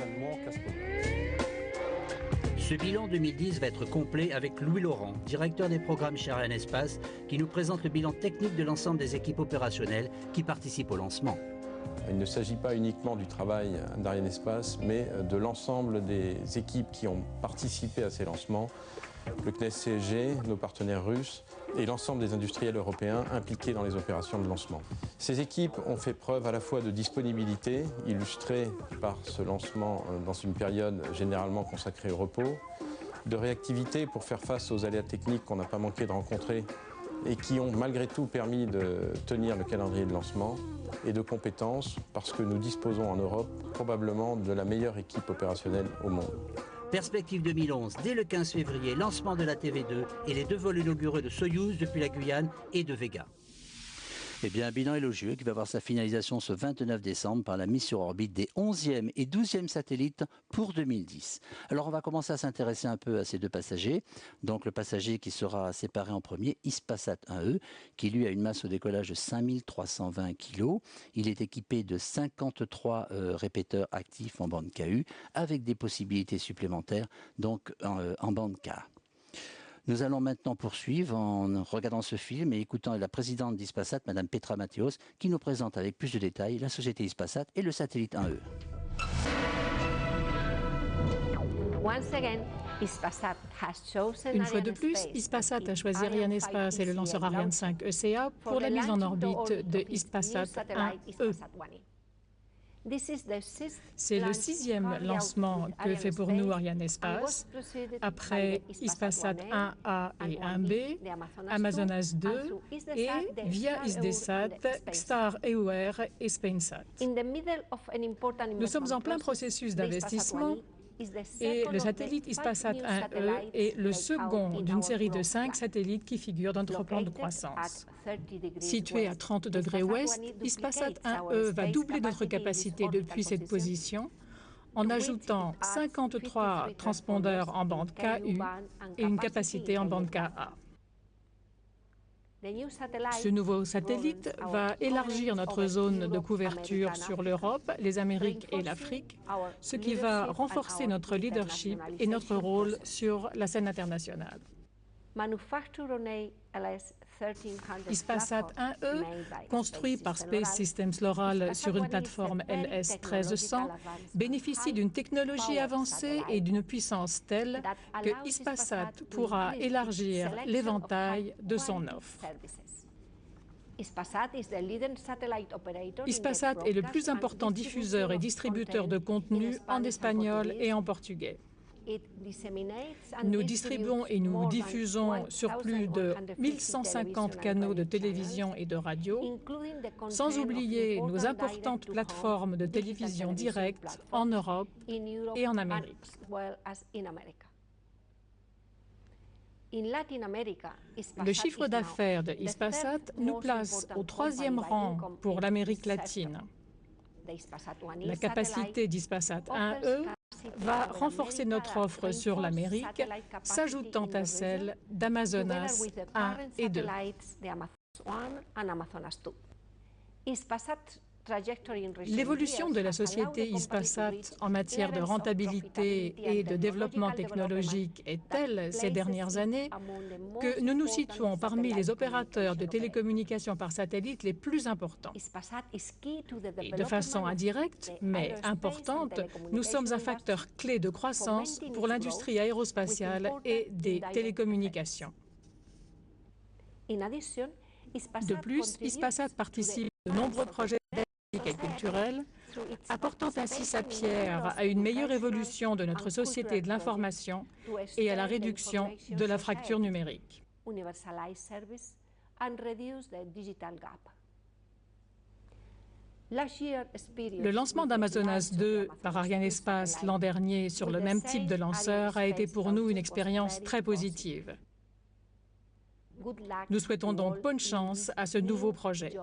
Ce bilan 2010 va être complet avec Louis Laurent, directeur des programmes chez Arianespace, qui nous présente le bilan technique de l'ensemble des équipes opérationnelles qui participent au lancement. Il ne s'agit pas uniquement du travail d'Arianespace, mais de l'ensemble des équipes qui ont participé à ces lancements, le CNES-CSG, nos partenaires russes et l'ensemble des industriels européens impliqués dans les opérations de lancement. Ces équipes ont fait preuve à la fois de disponibilité, illustrée par ce lancement dans une période généralement consacrée au repos, de réactivité pour faire face aux aléas techniques qu'on n'a pas manqué de rencontrer et qui ont malgré tout permis de tenir le calendrier de lancement, et de compétences parce que nous disposons en Europe probablement de la meilleure équipe opérationnelle au monde. Perspective 2011, dès le 15 février, lancement de la TV2 et les 2 vols inaugurés de Soyouz depuis la Guyane et de Vega. Eh bien, un bilan élogieux qui va avoir sa finalisation ce 29 décembre par la mise sur orbite des 11e et 12e satellites pour 2010. Alors, on va commencer à s'intéresser un peu à ces 2 passagers. Donc, le passager qui sera séparé en premier, Hispasat 1E, qui lui a une masse au décollage de 5320 kg. Il est équipé de 53 répéteurs actifs en bande KU, avec des possibilités supplémentaires, donc en bande Ka. Nous allons maintenant poursuivre en regardant ce film et écoutant la présidente d'Hispasat, Madame Petra Matthews, qui nous présente avec plus de détails la société Hispasat et le satellite 1E. Une fois de plus, Hispasat a choisi Arianespace et le lanceur Ariane 5 ECA pour la mise en orbite de Hispasat 1E. C'est le 6e lancement que fait pour nous Arianespace, après Hispasat 1A et 1B, Amazonas 2 et, via Hisdesat, Star EUR et Spainsat. Nous sommes en plein processus d'investissement et le satellite Hispasat 1E est le second d'une série de 5 satellites qui figurent dans notre plan de croissance. Situé à 30 degrés ouest, Hispasat 1E va doubler notre capacité depuis cette position en ajoutant 53 transpondeurs en bande KU et une capacité en bande KA. Ce nouveau satellite va élargir notre zone de couverture sur l'Europe, les Amériques et l'Afrique, ce qui va renforcer notre leadership et notre rôle sur la scène internationale. Hispasat 1E, construit par Space Systems Loral sur une plateforme LS 1300, bénéficie d'une technologie avancée et d'une puissance telle que Hispasat pourra élargir l'éventail de son offre. Hispasat est le plus important diffuseur et distributeur de contenu en espagnol et en portugais. Nous distribuons et nous diffusons sur plus de 1150 canaux de télévision et de radio, sans oublier nos importantes plateformes de télévision directe en Europe et en Amérique. Le chiffre d'affaires de Hispasat nous place au 3e rang pour l'Amérique latine. La capacité d'Hispasat 1E va renforcer notre offre sur l'Amérique, s'ajoutant à celle d'Amazonas 1 et 2. L'évolution de la société Hispasat en matière de rentabilité et de développement technologique est telle ces dernières années que nous nous situons parmi les opérateurs de télécommunications par satellite les plus importants. Et de façon indirecte, mais importante, nous sommes un facteur clé de croissance pour l'industrie aérospatiale et des télécommunications. De plus, Hispasat participe à de nombreux projets et culturels, apportant ainsi sa pierre à une meilleure évolution de notre société de l'information et à la réduction de la fracture numérique. Le lancement d'Amazonas 2 par Arianespace l'an dernier sur le même type de lanceur a été pour nous une expérience très positive. Nous souhaitons donc bonne chance à ce nouveau projet.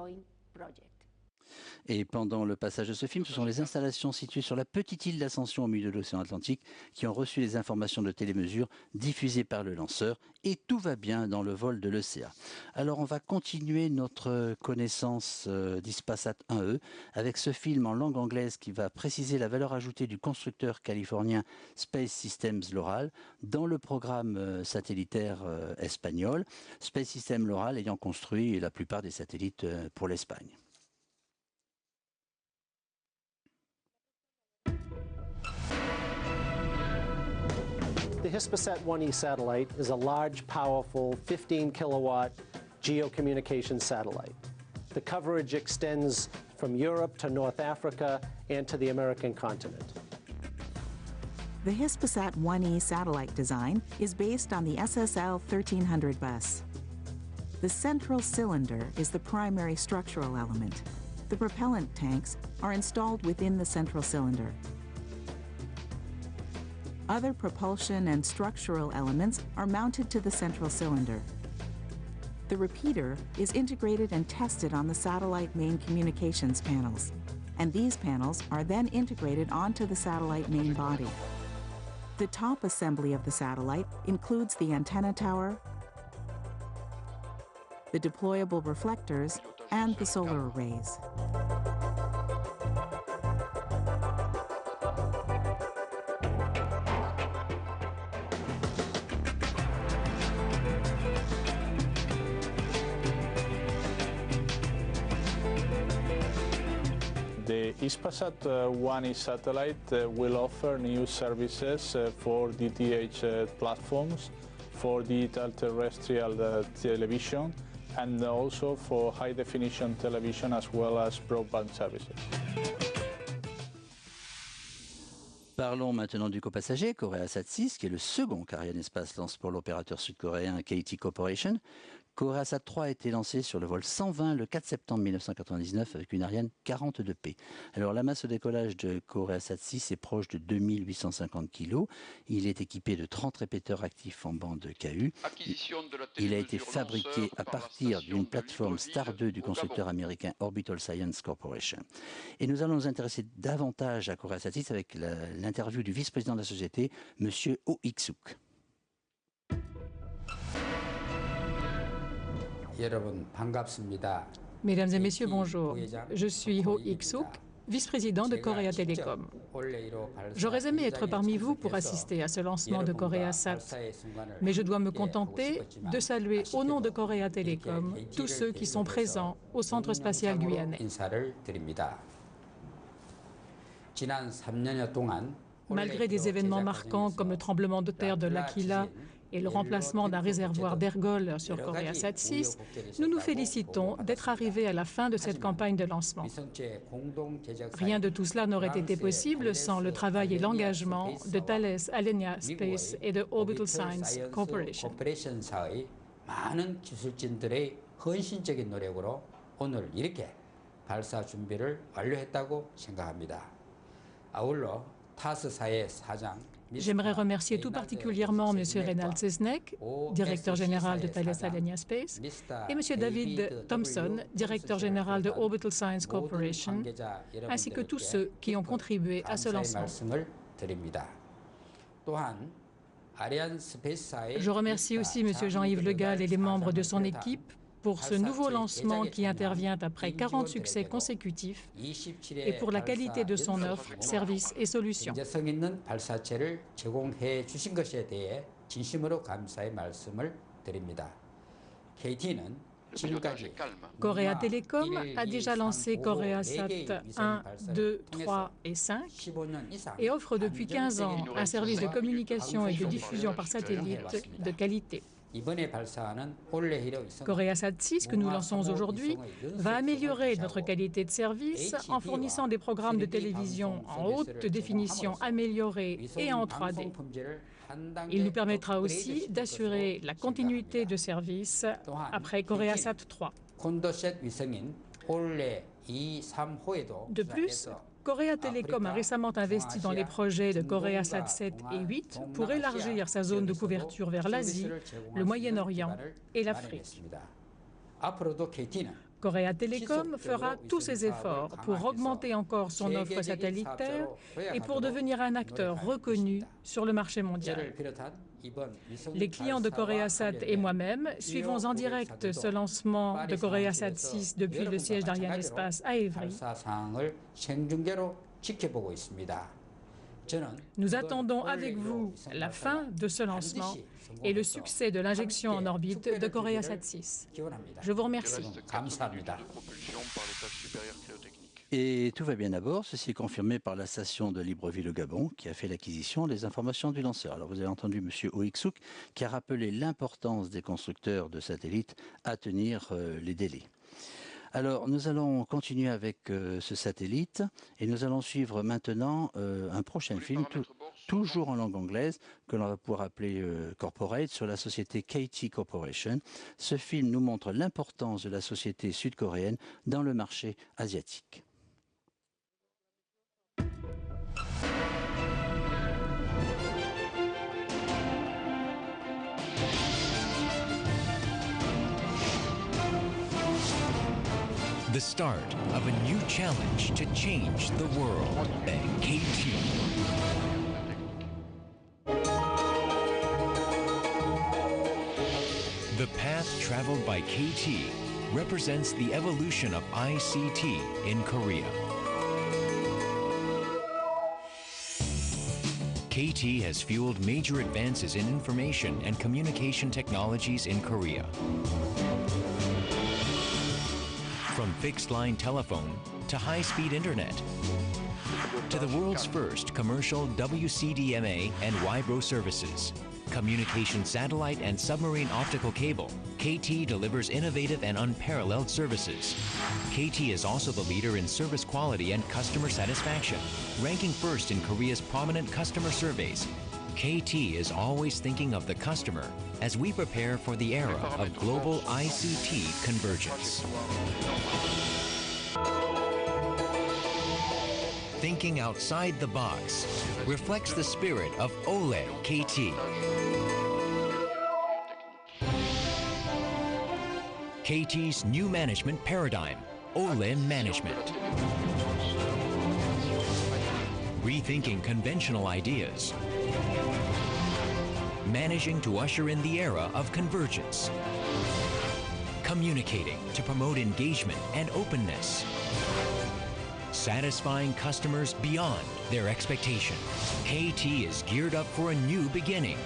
Et pendant le passage de ce film, ce sont les installations situées sur la petite île d'Ascension au milieu de l'océan Atlantique qui ont reçu les informations de télémesure diffusées par le lanceur et tout va bien dans le vol de l'ECA. Alors on va continuer notre connaissance d'Hispasat 1E avec ce film en langue anglaise qui va préciser la valeur ajoutée du constructeur californien Space Systems Loral dans le programme satellitaire espagnol, Space Systems Loral ayant construit la plupart des satellites pour l'Espagne. The Hispasat 1E satellite is a large, powerful, 15-kilowatt geocommunications satellite. The coverage extends from Europe to North Africa and to the American continent. The Hispasat 1E satellite design is based on the SSL 1300 bus. The central cylinder is the primary structural element. The propellant tanks are installed within the central cylinder. Other propulsion and structural elements are mounted to the central cylinder. The repeater is integrated and tested on the satellite main communications panels, and these panels are then integrated onto the satellite main body. The top assembly of the satellite includes the antenna tower, the deployable reflectors, and the solar arrays. The Hispasat 1E satellite will offer new services for DTH platforms, for digital terrestrial television, and also for high-definition television as well as broadband services. Parlons maintenant du copassager, KoreaSat 6, qui est le second qu'Arianespace lance pour l'opérateur sud-coréen KT Corporation. KoreaSat 3 a été lancé sur le vol 120 le 4 septembre 1999 avec une Ariane 42P. Alors la masse au décollage de KoreaSat 6 est proche de 2850 kg. Il est équipé de 30 répéteurs actifs en bande KU. Il a été fabriqué à partir d'une plateforme Star 2 du constructeur américain Orbital Science Corporation. Et nous allons nous intéresser davantage à KoreaSat 6 avec l'interview du vice-président de la société, M. Oh Ik-suk. Mesdames et messieurs, bonjour. Je suis Oh Ik-suk, vice-président de Korea Telecom. J'aurais aimé être parmi vous pour assister à ce lancement de KoreaSat, mais je dois me contenter de saluer au nom de Korea Telecom tous ceux qui sont présents au Centre spatial guyanais. Malgré des événements marquants comme le tremblement de terre de l'Aquila et le remplacement d'un réservoir d'Ergol sur KoreaSat 6, nous nous félicitons d'être arrivés à la fin de cette campagne de lancement. Rien de tout cela n'aurait été possible sans le travail et l'engagement de Thales Alenia Space et de Orbital Science Corporation. J'aimerais remercier tout particulièrement M. Reynald Sesnek, directeur général de Thales Alenia Space, et M. David Thompson, directeur général de Orbital Science Corporation, ainsi que tous ceux qui ont contribué à ce lancement. Je remercie aussi M. Jean-Yves Le Gall et les membres de son équipe pour ce nouveau lancement qui intervient après 40 succès consécutifs et pour la qualité de son offre, services et solutions. Korea Telecom a déjà lancé KoreaSat 1, 2, 3 et 5 et offre depuis 15 ans un service de communication et de diffusion par satellite de qualité. COREASAT 6, que nous lançons aujourd'hui, va améliorer notre qualité de service en fournissant des programmes de télévision en haute définition améliorés et en 3D. Il nous permettra aussi d'assurer la continuité de service après COREASAT 3. De plus, Korea Telecom a récemment investi dans les projets de COREASAT 7 et 8 pour élargir sa zone de couverture vers l'Asie, le Moyen-Orient et l'Afrique. Korea Telecom fera tous ses efforts pour augmenter encore son offre satellitaire et pour devenir un acteur reconnu sur le marché mondial. Les clients de COREASAT et moi-même suivons en direct ce lancement de COREASAT 6 depuis le siège d'Arianespace à Évry. Nous attendons avec vous la fin de ce lancement et le succès de l'injection en orbite de COREASAT 6. Je vous remercie. Et tout va bien à bord, ceci est confirmé par la station de Libreville au Gabon qui a fait l'acquisition des informations du lanceur. Alors vous avez entendu M. Oiksuk qui a rappelé l'importance des constructeurs de satellites à tenir les délais. Alors, nous allons continuer avec ce satellite et nous allons suivre maintenant un prochain film, toujours en langue anglaise, que l'on va pouvoir appeler Corporate, sur la société KT Corporation. Ce film nous montre l'importance de la société sud-coréenne dans le marché asiatique. The start of a new challenge to change the world at KT. The path traveled by KT represents the evolution of ICT in Korea. KT has fueled major advances in information and communication technologies in Korea. From fixed-line telephone to high-speed internet, to the world's first commercial WCDMA and Wibro services, communication satellite and submarine optical cable, KT delivers innovative and unparalleled services. KT is also the leader in service quality and customer satisfaction, ranking first in Korea's prominent customer surveys. KT is always thinking of the customer as we prepare for the era of global ICT convergence. Thinking outside the box reflects the spirit of OLE KT. KT's new management paradigm, OLE Management. Rethinking conventional ideas. Managing to usher in the era of convergence. Communicating to promote engagement and openness. Satisfying customers beyond their expectation. KT is geared up for a new beginning.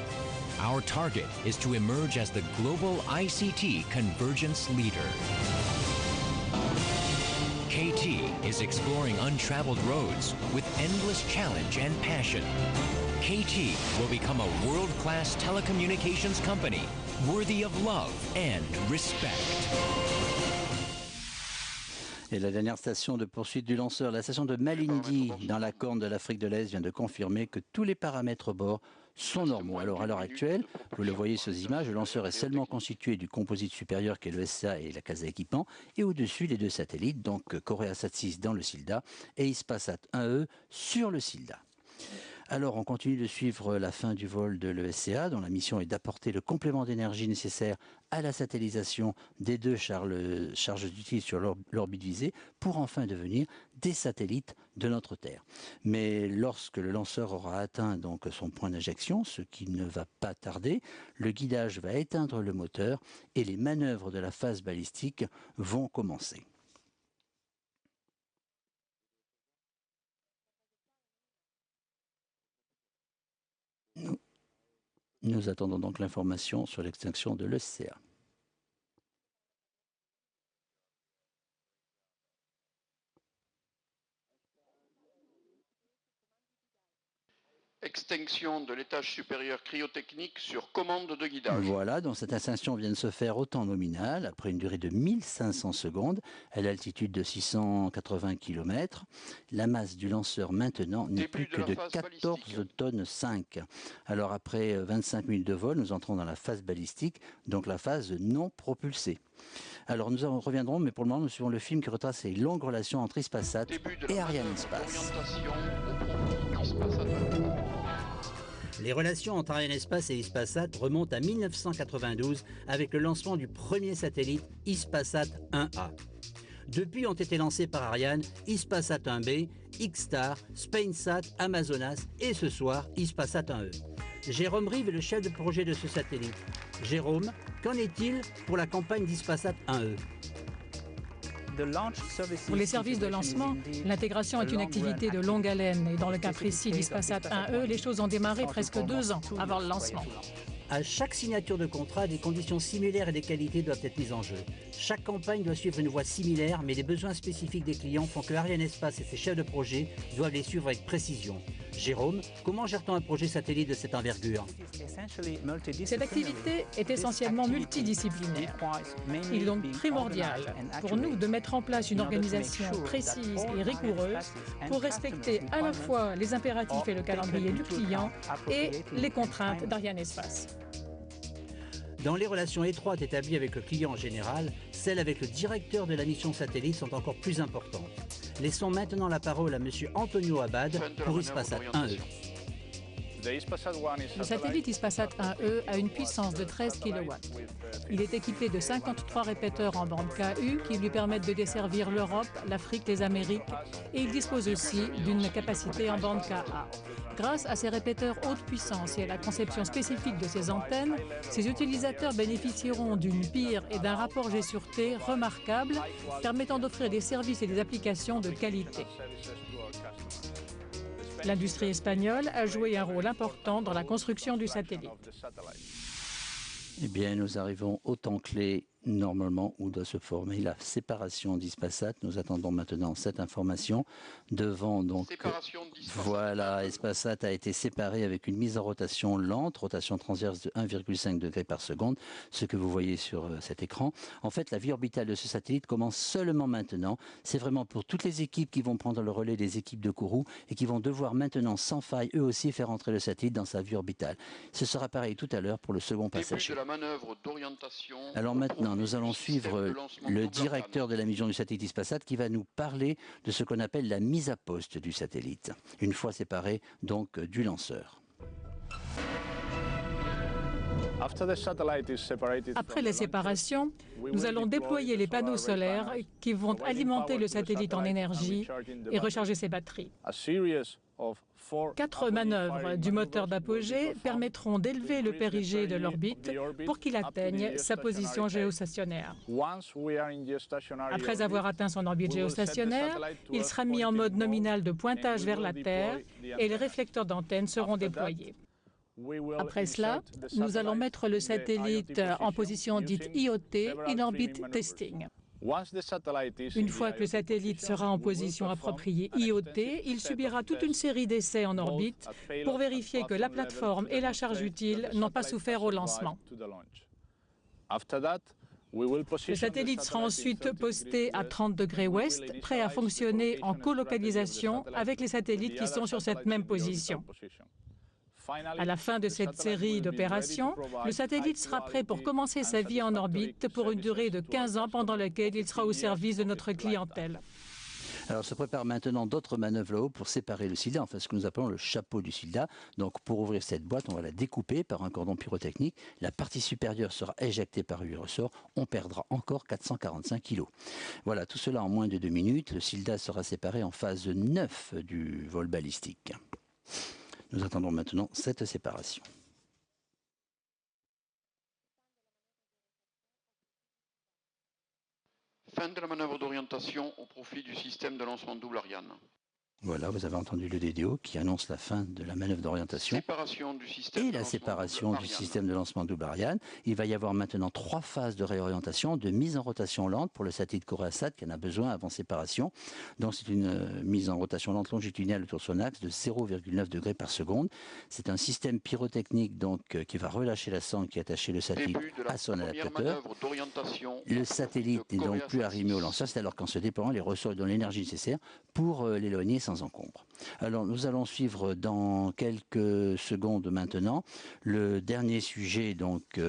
Our target is to emerge as the global ICT convergence leader. KT is exploring untraveled roads with endless challenge and passion. KT will become a world-class telecommunications company worthy of love and respect. Et la dernière station de poursuite du lanceur, la station de Malindi, dans la Corne de l'Afrique de l'Est, vient de confirmer que tous les paramètres au bord sont normaux. Alors à l'heure actuelle, vous le voyez sur ces images, le lanceur est seulement constitué du composite supérieur qui est le SCA et la case d'équipement, et au-dessus les deux satellites, donc COREASAT 6 dans le SILDA et Hispasat 1E sur le SILDA. Alors, on continue de suivre la fin du vol de l'ESCA, dont la mission est d'apporter le complément d'énergie nécessaire à la satellisation des deux charges utiles sur l'orbite visée pour enfin devenir des satellites de notre Terre. Mais lorsque le lanceur aura atteint donc son point d'injection, ce qui ne va pas tarder, le guidage va éteindre le moteur et les manœuvres de la phase balistique vont commencer. Nous attendons donc l'information sur l'extinction de l'ESCA. Extinction de l'étage supérieur cryotechnique sur commande de guidage. Voilà, donc cette ascension vient de se faire au temps nominal, après une durée de 1500 secondes, à l'altitude de 680 km. La masse du lanceur maintenant n'est plus que de 14 tonnes 5. Alors après 25 minutes de vol, nous entrons dans la phase balistique, donc la phase non propulsée. Alors nous en reviendrons, mais pour le moment nous suivons le film qui retrace les longues relations entre Hispasat et Arianespace. Les relations entre Arianespace et Hispasat remontent à 1992 avec le lancement du premier satellite Hispasat 1A. Depuis ont été lancés par Ariane Hispasat 1B, X-Star, Spainsat, Amazonas et ce soir Hispasat 1E. Jérôme Rive est le chef de projet de ce satellite. Jérôme, qu'en est-il pour la campagne d'Hispasat 1E ? Pour les services de lancement, l'intégration est une activité de longue haleine et dans le cas précis d'Hispasat 1E, les choses ont démarré presque 2 ans avant le lancement. À chaque signature de contrat, des conditions similaires et des qualités doivent être mises en jeu. Chaque campagne doit suivre une voie similaire, mais les besoins spécifiques des clients font que Arianespace et ses chefs de projet doivent les suivre avec précision. Jérôme, comment gère-t-on un projet satellite de cette envergure ? Cette activité est essentiellement multidisciplinaire. Il est donc primordial pour nous de mettre en place une organisation précise et rigoureuse pour respecter à la fois les impératifs et le calendrier du client et les contraintes d'Arianespace. Dans les relations étroites établies avec le client en général, celles avec le directeur de la mission satellite sont encore plus importantes. Laissons maintenant la parole à M. Antonio Abad pour Hispasat 1E. Le satellite Hispasat 1E a une puissance de 13 kW. Il est équipé de 53 répéteurs en bande KU qui lui permettent de desservir l'Europe, l'Afrique, les Amériques et il dispose aussi d'une capacité en bande KA. Grâce à ces répéteurs haute puissance et à la conception spécifique de ces antennes, ces utilisateurs bénéficieront d'une PIR et d'un rapport G/T remarquable, permettant d'offrir des services et des applications de qualité. L'industrie espagnole a joué un rôle important dans la construction du satellite. Eh bien, nous arrivons au temps clé, normalement, où doit se former la séparation d'Hispasat. Nous attendons maintenant cette information. Devant, donc, voilà, Hispasat a été séparé avec une mise en rotation lente, rotation transverse de 1,5 degré par seconde, ce que vous voyez sur cet écran. En fait, la vie orbitale de ce satellite commence seulement maintenant. C'est vraiment pour toutes les équipes qui vont prendre le relais des équipes de Kourou et qui vont devoir maintenant, sans faille, eux aussi, faire entrer le satellite dans sa vie orbitale. Ce sera pareil tout à l'heure pour le second passage. Alors maintenant, nous allons suivre le directeur de la mission du satellite Hispasat qui va nous parler de ce qu'on appelle la mise à poste du satellite, une fois séparé donc du lanceur. Après la séparation, nous allons déployer les panneaux solaires qui vont alimenter le satellite en énergie et recharger ses batteries. 4 manœuvres du moteur d'apogée permettront d'élever le périgée de l'orbite pour qu'il atteigne sa position géostationnaire. Après avoir atteint son orbite géostationnaire, il sera mis en mode nominal de pointage vers la Terre et les réflecteurs d'antenne seront déployés. Après cela, nous allons mettre le satellite en position dite IoT, In-Orbit Testing. Une fois que le satellite sera en position appropriée IoT, il subira toute une série d'essais en orbite pour vérifier que la plateforme et la charge utile n'ont pas souffert au lancement. Le satellite sera ensuite posté à 30 degrés ouest, prêt à fonctionner en colocalisation avec les satellites qui sont sur cette même position. À la fin de cette série d'opérations, le satellite sera prêt pour commencer sa vie en orbite pour une durée de 15 ans pendant laquelle il sera au service de notre clientèle. Alors se prépare maintenant d'autres manœuvres là-haut pour séparer le SILDA, enfin ce que nous appelons le chapeau du SILDA. Donc pour ouvrir cette boîte, on va la découper par un cordon pyrotechnique. La partie supérieure sera éjectée par 8 ressorts. On perdra encore 445 kg. Voilà, tout cela en moins de 2 minutes. Le SILDA sera séparé en phase 9 du vol balistique. Nous attendons maintenant cette séparation. Fin de la manœuvre d'orientation au profit du système de lancement double Ariane. Voilà, vous avez entendu le DDO qui annonce la fin de la manœuvre d'orientation et la séparation du système de lancement double Ariane. Il va y avoir maintenant 3 phases de réorientation, de mise en rotation lente pour le satellite COREASAT qui en a besoin avant séparation. Donc c'est une mise en rotation lente longitudinale autour de son axe de 0,9 degrés par seconde. C'est un système pyrotechnique donc qui va relâcher la sangle qui attachait le satellite à son adaptateur. Le satellite n'est donc plus arrimé au lanceur, c'est alors qu'en se déploiement, les ressorts donnent l'énergie nécessaire pour l'éloigner sans encombre. Alors nous allons suivre dans quelques secondes maintenant le dernier sujet donc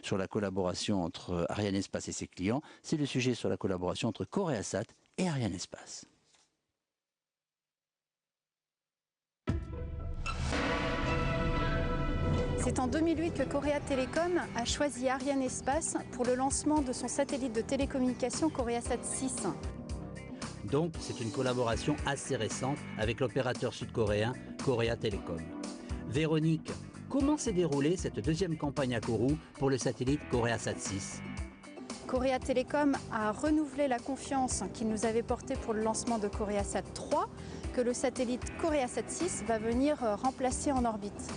sur la collaboration entre Arianespace et ses clients. C'est le sujet sur la collaboration entre COREASAT et Arianespace. C'est en 2008 que Korea Telecom a choisi Arianespace pour le lancement de son satellite de télécommunication COREASAT 6. Donc c'est une collaboration assez récente avec l'opérateur sud-coréen Korea Telecom. Véronique, comment s'est déroulée cette deuxième campagne à Kourou pour le satellite COREASAT 6 ? Korea Telecom a renouvelé la confiance qu'il nous avait portée pour le lancement de COREASAT 3, que le satellite COREASAT 6 va venir remplacer en orbite.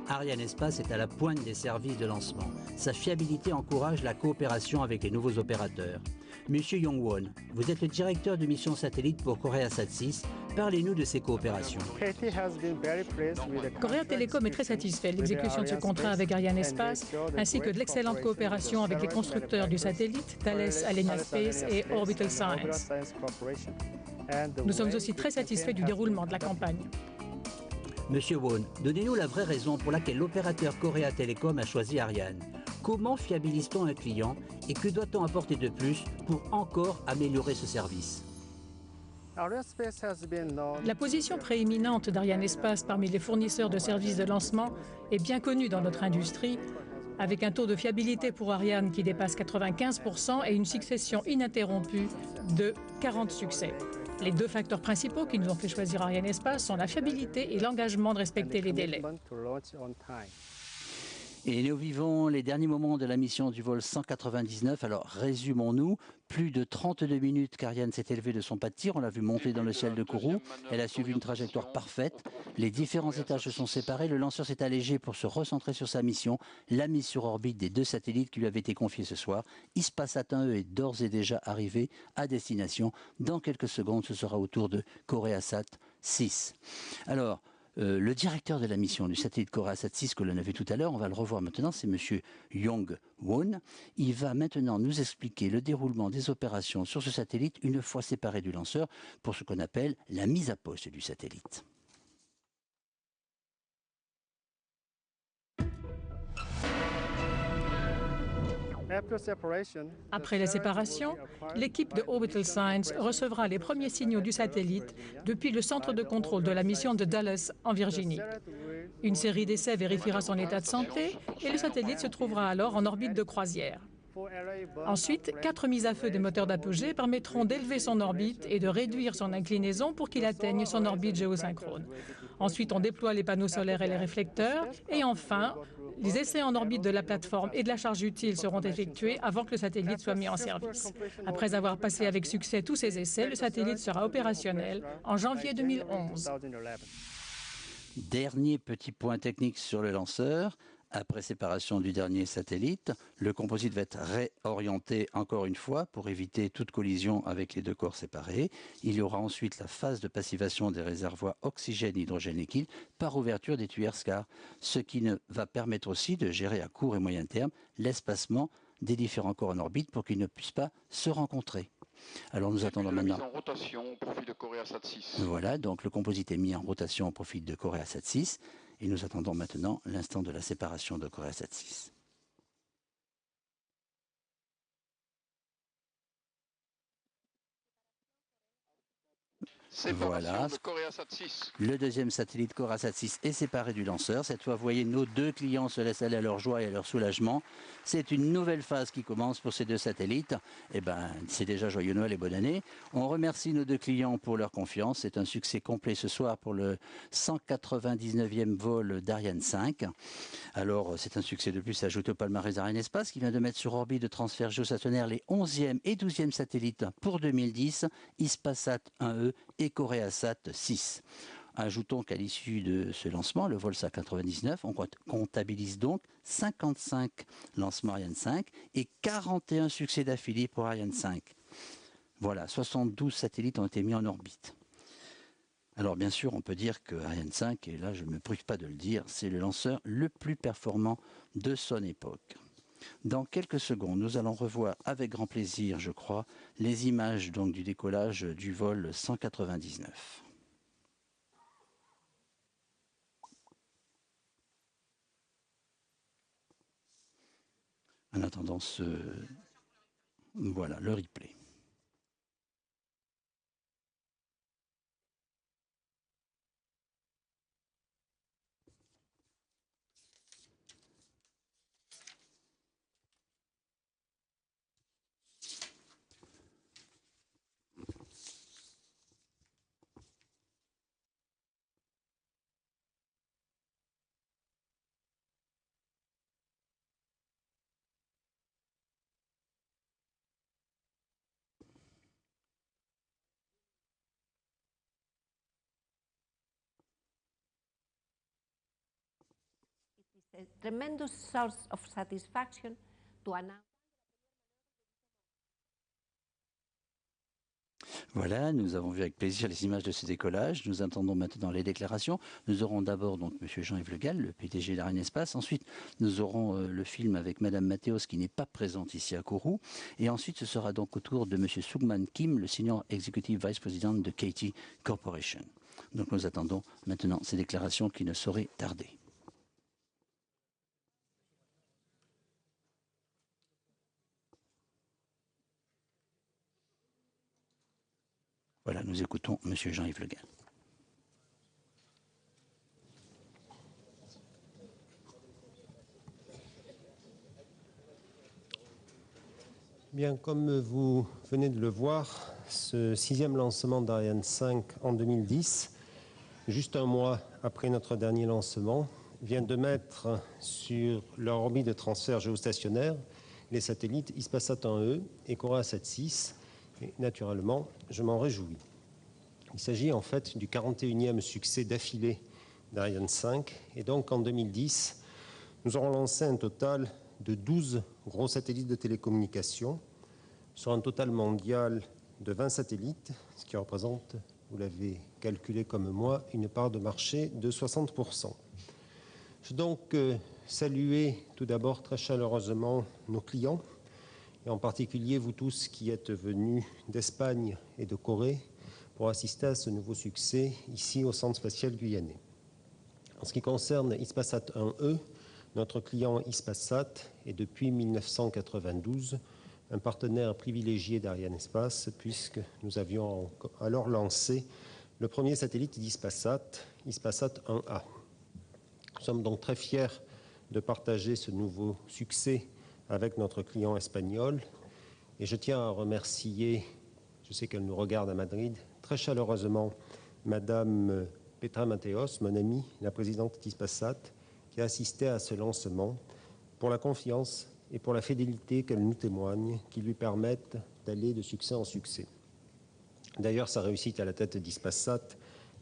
Arianespace est à la pointe des services de lancement. Sa fiabilité encourage la coopération avec les nouveaux opérateurs. Monsieur Yong-won, vous êtes le directeur de mission satellite pour COREASAT 6. Parlez-nous de ces coopérations. Korea Telecom est très satisfait de l'exécution de ce contrat avec Arianespace, ainsi que de l'excellente coopération avec les constructeurs du satellite, Thales Alenia Space et Orbital Science. Nous sommes aussi très satisfaits du déroulement de la campagne. Monsieur Won, donnez-nous la vraie raison pour laquelle l'opérateur Korea Telecom a choisi Ariane. Comment fiabilise-t-on un client et que doit-on apporter de plus pour encore améliorer ce service ? La position prééminente d'Arianespace parmi les fournisseurs de services de lancement est bien connue dans notre industrie, avec un taux de fiabilité pour Ariane qui dépasse 95% et une succession ininterrompue de 40 succès. Les 2 facteurs principaux qui nous ont fait choisir Arianespace sont la fiabilité et l'engagement de respecter les délais. Et nous vivons les derniers moments de la mission du vol 199. Alors résumons-nous, plus de 32 minutes qu'Ariane s'est élevée de son pas de tir. On l'a vu monter dans le ciel de Kourou. Elle a suivi une trajectoire parfaite. Les différents étages se sont séparés. Le lanceur s'est allégé pour se recentrer sur sa mission, la mise sur orbite des 2 satellites qui lui avaient été confiés ce soir. Ispasat 1E est d'ores et déjà arrivé à destination. Dans quelques secondes, ce sera au tour de COREASAT 6. Alors, le directeur de la mission du satellite COREASAT 6 que l'on a vu tout à l'heure, on va le revoir maintenant, c'est monsieur Yong-won. Il va maintenant nous expliquer le déroulement des opérations sur ce satellite une fois séparé du lanceur pour ce qu'on appelle la mise à poste du satellite. Après la séparation, l'équipe de Orbital Science recevra les premiers signaux du satellite depuis le centre de contrôle de la mission de Dallas en Virginie. Une série d'essais vérifiera son état de santé et le satellite se trouvera alors en orbite de croisière. Ensuite, 4 mises à feu des moteurs d'apogée permettront d'élever son orbite et de réduire son inclinaison pour qu'il atteigne son orbite géosynchrone. Ensuite, on déploie les panneaux solaires et les réflecteurs. Et enfin, les essais en orbite de la plateforme et de la charge utile seront effectués avant que le satellite soit mis en service. Après avoir passé avec succès tous ces essais, le satellite sera opérationnel en janvier 2011. Dernier petit point technique sur le lanceur. Après séparation du dernier satellite, le composite va être réorienté encore une fois pour éviter toute collision avec les 2 corps séparés. Il y aura ensuite la phase de passivation des réservoirs oxygène-hydrogène liquide par ouverture des tuyères SCAR, ce qui va permettre aussi de gérer à court et moyen terme l'espacement des différents corps en orbite pour qu'ils ne puissent pas se rencontrer. Alors nous attendons maintenant. Mise en rotation au profit de COREASAT 6. Voilà, donc le composite est mis en rotation au profit de COREASAT 6. Et nous attendons maintenant l'instant de la séparation de COREASAT 6. Voilà, le deuxième satellite COREASAT 6 est séparé du lanceur. Cette fois, vous voyez, nos 2 clients se laissent aller à leur joie et à leur soulagement. C'est une nouvelle phase qui commence pour ces 2 satellites. Eh bien, c'est déjà joyeux Noël et bonne année. On remercie nos 2 clients pour leur confiance. C'est un succès complet ce soir pour le 199e vol d'Ariane 5. Alors, c'est un succès de plus ajouté au palmarès d'Arianespace qui vient de mettre sur orbite de transfert géostationnaire les 11e et 12e satellites pour 2010, Ispasat 1E et KoreaSat 6. Ajoutons qu'à l'issue de ce lancement, le vol SA-99, on comptabilise donc 55 lancements Ariane 5 et 41 succès d'affilée pour Ariane 5. Voilà, 72 satellites ont été mis en orbite. Alors bien sûr, on peut dire que Ariane 5, et là je ne me prive pas de le dire, c'est le lanceur le plus performant de son époque. Dans quelques secondes, nous allons revoir avec grand plaisir, je crois, les images donc du décollage du vol 199. En attendant voilà, le replay. A tremendous source of satisfaction to announce. Voilà, nous avons vu avec plaisir les images de ce décollage. Nous attendons maintenant les déclarations. Nous aurons d'abord donc M. Jean-Yves Le Gall, le PDG d'Arianespace. Ensuite, nous aurons le film avec Mme Mathéos qui n'est pas présente ici à Kourou. Et ensuite, ce sera donc au tour de M. Sugman Kim, le Senior Executive Vice President de KT Corporation. Donc nous attendons maintenant ces déclarations qui ne sauraient tarder. Voilà, nous écoutons M. Jean-Yves Le Gall. Bien, comme vous venez de le voir, ce 6e lancement d'Ariane 5 en 2010, juste un mois après notre dernier lancement, vient de mettre sur leur orbite de transfert géostationnaire les satellites Hispasat 1E et KoreaSat 6. Et naturellement, je m'en réjouis. Il s'agit en fait du 41e succès d'affilée d'Ariane 5. Et donc en 2010, nous aurons lancé un total de 12 gros satellites de télécommunications sur un total mondial de 20 satellites, ce qui représente, vous l'avez calculé comme moi, une part de marché de 60%. Je veux donc saluer tout d'abord très chaleureusement nos clients, et en particulier vous tous qui êtes venus d'Espagne et de Corée pour assister à ce nouveau succès ici au Centre spatial guyanais. En ce qui concerne Hispasat 1E, notre client Hispasat est depuis 1992 un partenaire privilégié d'Arianespace puisque nous avions alors lancé le premier satellite d'Hispasat, Hispasat 1A. Nous sommes donc très fiers de partager ce nouveau succès avec notre client espagnol. Et je tiens à remercier, je sais qu'elle nous regarde à Madrid, très chaleureusement Madame Petra Mathéos, mon amie, la présidente d'Hispasat, qui a assisté à ce lancement, pour la confiance et pour la fidélité qu'elle nous témoigne, qui lui permettent d'aller de succès en succès. D'ailleurs, sa réussite à la tête d'Hispasat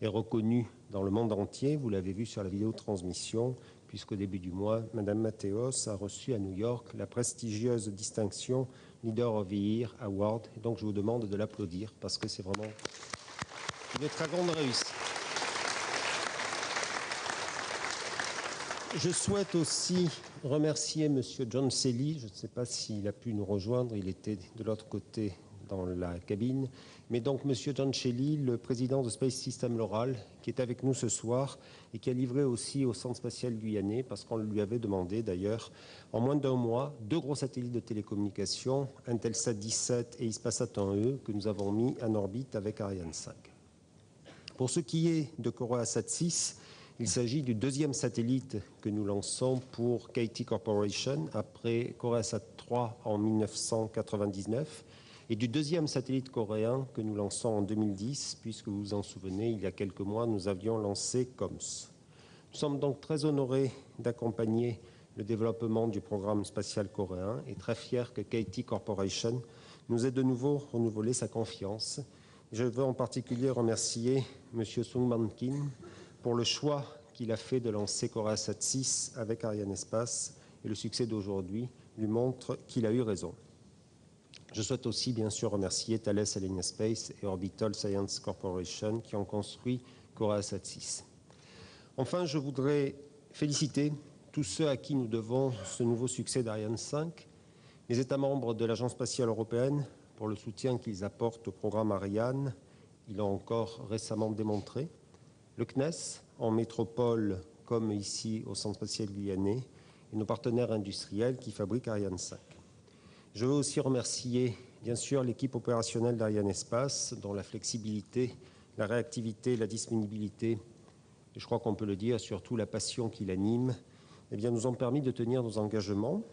est reconnue dans le monde entier, vous l'avez vu sur la vidéo transmission, puisqu'au début du mois, Mme Mathéos a reçu à New York la prestigieuse distinction Leader of the Year Award. Et donc je vous demande de l'applaudir parce que c'est vraiment une très grande réussite. Je souhaite aussi remercier M. John Selly. Je ne sais pas s'il a pu nous rejoindre, il était de l'autre côté dans la cabine. Mais donc M. John Shelley, le président de Space System Loral, qui est avec nous ce soir et qui a livré aussi au Centre spatial guyanais, parce qu'on lui avait demandé d'ailleurs, en moins d'un mois, 2 gros satellites de télécommunications, Intelsat 17 et Hispasat 1E, que nous avons mis en orbite avec Ariane 5. Pour ce qui est de KoreaSat 6, il s'agit du 2e satellite que nous lançons pour KT Corporation, après KoreaSat 3 en 1999, et du 2e satellite coréen que nous lançons en 2010, puisque vous vous en souvenez, il y a quelques mois, nous avions lancé COMS. Nous sommes donc très honorés d'accompagner le développement du programme spatial coréen et très fiers que KT Corporation nous ait de nouveau renouvelé sa confiance Je veux en particulier remercier M. Sungman Kim pour le choix qu'il a fait de lancer Coreasat 6 avec Arianespace, et le succès d'aujourd'hui lui montre qu'il a eu raison. Je souhaite aussi bien sûr remercier Thales Alenia Space et Orbital Science Corporation qui ont construit Coreasat 6. Enfin, je voudrais féliciter tous ceux à qui nous devons ce nouveau succès d'Ariane 5, les États membres de l'Agence spatiale européenne pour le soutien qu'ils apportent au programme Ariane, ils l'ont encore récemment démontré, le CNES en métropole comme ici au Centre spatial guyanais, et nos partenaires industriels qui fabriquent Ariane 5. Je veux aussi remercier bien sûr l'équipe opérationnelle d'Arianespace dont la flexibilité, la réactivité, la disponibilité, et je crois qu'on peut le dire, surtout la passion qui l'anime, eh bien, nous ont permis de tenir nos engagements.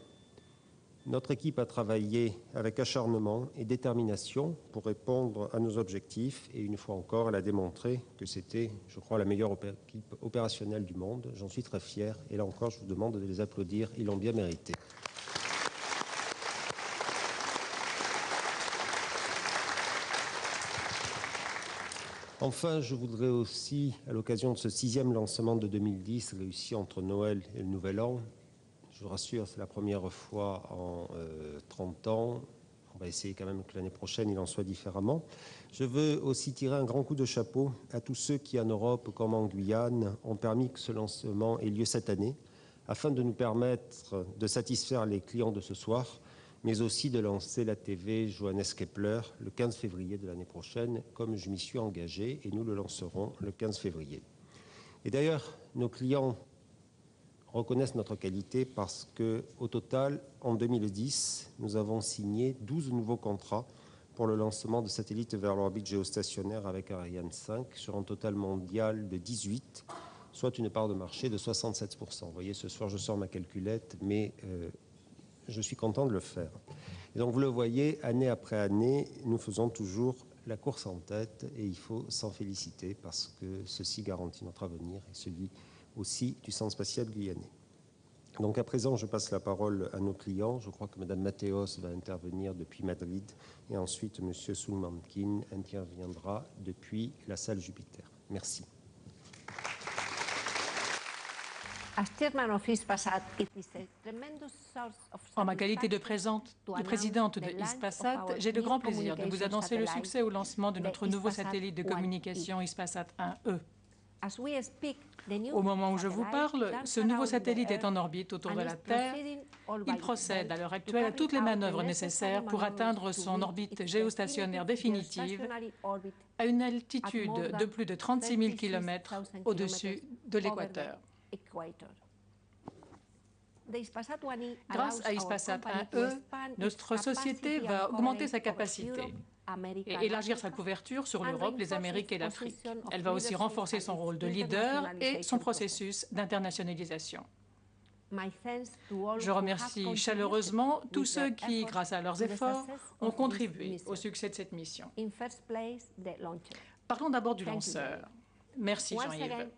Notre équipe a travaillé avec acharnement et détermination pour répondre à nos objectifs et une fois encore, elle a démontré que c'était, je crois, la meilleure équipe opérationnelle du monde. J'en suis très fier et là encore, je vous demande de les applaudir, ils l'ont bien mérité. Enfin, je voudrais aussi, à l'occasion de ce 6e lancement de 2010, réussi entre Noël et le Nouvel An, je vous rassure, c'est la première fois en 30 ans, on va essayer quand même que l'année prochaine il en soit différemment. Je veux aussi tirer un grand coup de chapeau à tous ceux qui, en Europe comme en Guyane, ont permis que ce lancement ait lieu cette année, afin de nous permettre de satisfaire les clients de ce soir, mais aussi de lancer la TV Johannes Kepler le 15 février de l'année prochaine, comme je m'y suis engagé, et nous le lancerons le 15 février. Et d'ailleurs, nos clients reconnaissent notre qualité parce qu'au total, en 2010, nous avons signé 12 nouveaux contrats pour le lancement de satellites vers l'orbite géostationnaire avec Ariane 5, sur un total mondial de 18, soit une part de marché de 67%. Vous voyez, ce soir, je sors ma calculette, mais je suis content de le faire. Et donc, vous le voyez, année après année, nous faisons toujours la course en tête et il faut s'en féliciter parce que ceci garantit notre avenir et celui aussi du Centre spatial guyanais. Donc, à présent, je passe la parole à nos clients. Je crois que Mme Mateos va intervenir depuis Madrid et ensuite M. Sungman Kim interviendra depuis la salle Jupiter. Merci. En ma qualité de présidente de Hispasat, j'ai le grand plaisir de vous annoncer le succès au lancement de notre nouveau satellite de communication Hispasat 1E. Au moment où je vous parle, ce nouveau satellite est en orbite autour de la Terre. Il procède à l'heure actuelle à toutes les manœuvres nécessaires pour atteindre son orbite géostationnaire définitive à une altitude de plus de 36 000 km au-dessus de l'équateur. Grâce à Hispasat 1E, notre société va augmenter sa capacité et élargir sa couverture sur l'Europe, les Amériques et l'Afrique. Elle va aussi renforcer son rôle de leader et son processus d'internationalisation. Je remercie chaleureusement tous ceux qui, grâce à leurs efforts, ont contribué au succès de cette mission. Parlons d'abord du lanceur. Merci Jean-Yves.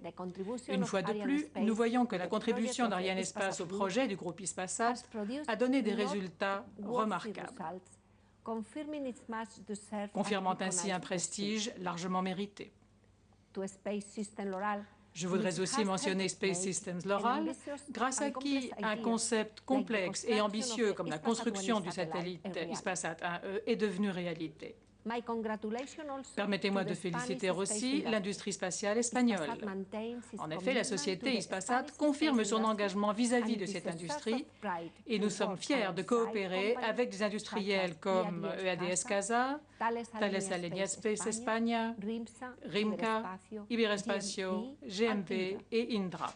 Une fois de plus, nous voyons que la contribution d'Arianespace au projet du groupe Hispasat a donné des résultats remarquables, confirmant ainsi un prestige largement mérité. Je voudrais aussi mentionner Space Systems Loral, grâce à qui un concept complexe et ambitieux comme la construction du satellite Hispasat 1E est devenu réalité. Permettez-moi de féliciter aussi l'industrie spatiale espagnole. En effet, la société Hispasat confirme son engagement vis-à-vis de cette industrie et nous sommes fiers de coopérer avec des industriels comme EADS Casa, Thales Alenia Space España, RIMCA, Iberespacio, GMP et Indra.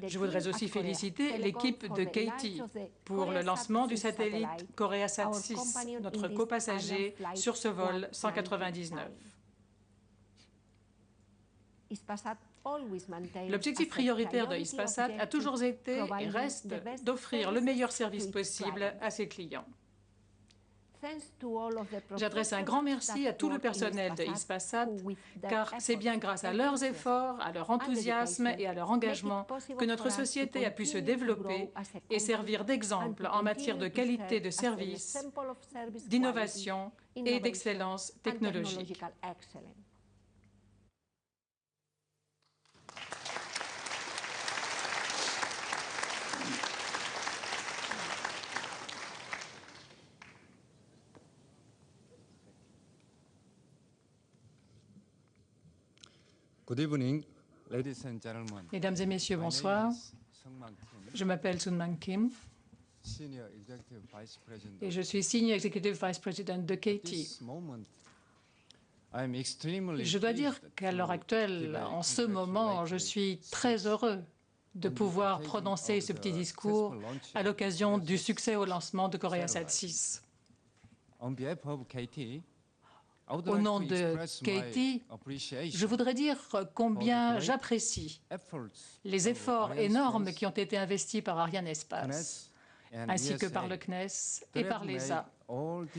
Je voudrais aussi féliciter l'équipe de Katie pour le lancement du satellite Coreasat 6, notre copassager sur ce vol 199. L'objectif prioritaire de Hispasat a toujours été et reste d'offrir le meilleur service possible à ses clients. J'adresse un grand merci à tout le personnel de Hispasat, car c'est bien grâce à leurs efforts, à leur enthousiasme et à leur engagement que notre société a pu se développer et servir d'exemple en matière de qualité de service, d'innovation et d'excellence technologique. Good evening, ladies and gentlemen. Mesdames et messieurs, bonsoir. Je m'appelle Sun Mang Kim et je suis Senior Executive Vice President de KT. Je dois dire qu'à l'heure actuelle, en ce moment, je suis très heureux de pouvoir prononcer ce petit discours à l'occasion du succès au lancement de KoreaSat 6. Au nom de KT, je voudrais dire combien j'apprécie les efforts énormes qui ont été investis par Arianespace, ainsi que par le CNES et par l'ESA.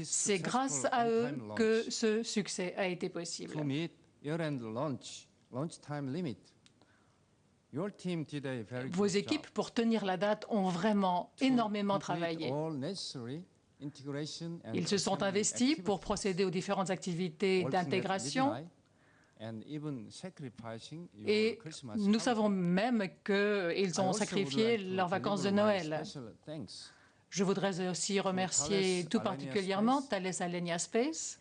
C'est grâce à eux que ce succès a été possible. Vos équipes, pour tenir la date, ont vraiment énormément travaillé. Ils se sont investis pour procéder aux différentes activités d'intégration et nous savons même qu'ils ont sacrifié leurs vacances de Noël. Je voudrais aussi remercier tout particulièrement Thales Alenia Space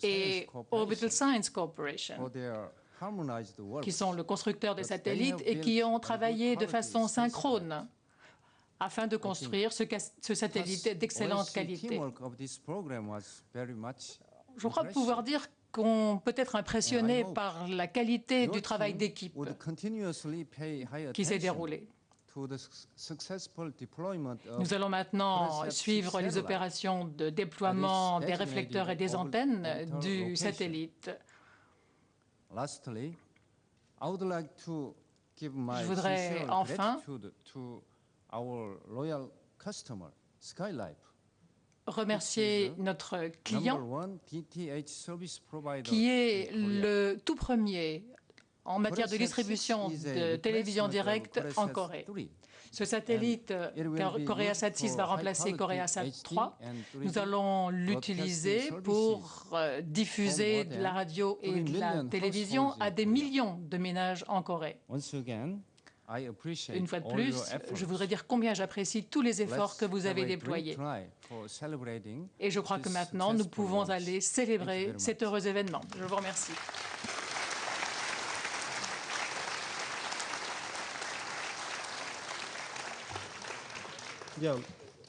et Orbital Science Corporation, qui sont le constructeur des satellites et qui ont travaillé de façon synchrone afin de construire ce satellite d'excellente qualité. Je crois pouvoir dire qu'on peut être impressionné par la qualité du travail d'équipe qui s'est déroulé. Nous allons maintenant suivre les opérations de déploiement des réflecteurs et des antennes du satellite. Je voudrais enfin remercier notre client, qui est le tout premier en matière de distribution de télévision directe en Corée. Ce satellite KoreaSat 6 va remplacer KoreaSat 3. Nous allons l'utiliser pour diffuser de la radio et de la télévision à des millions de ménages en Corée. Une fois de plus, je voudrais dire combien j'apprécie tous les efforts que vous avez déployés. Et je crois que maintenant, nous pouvons aller célébrer cet heureux événement. Je vous remercie. Bien,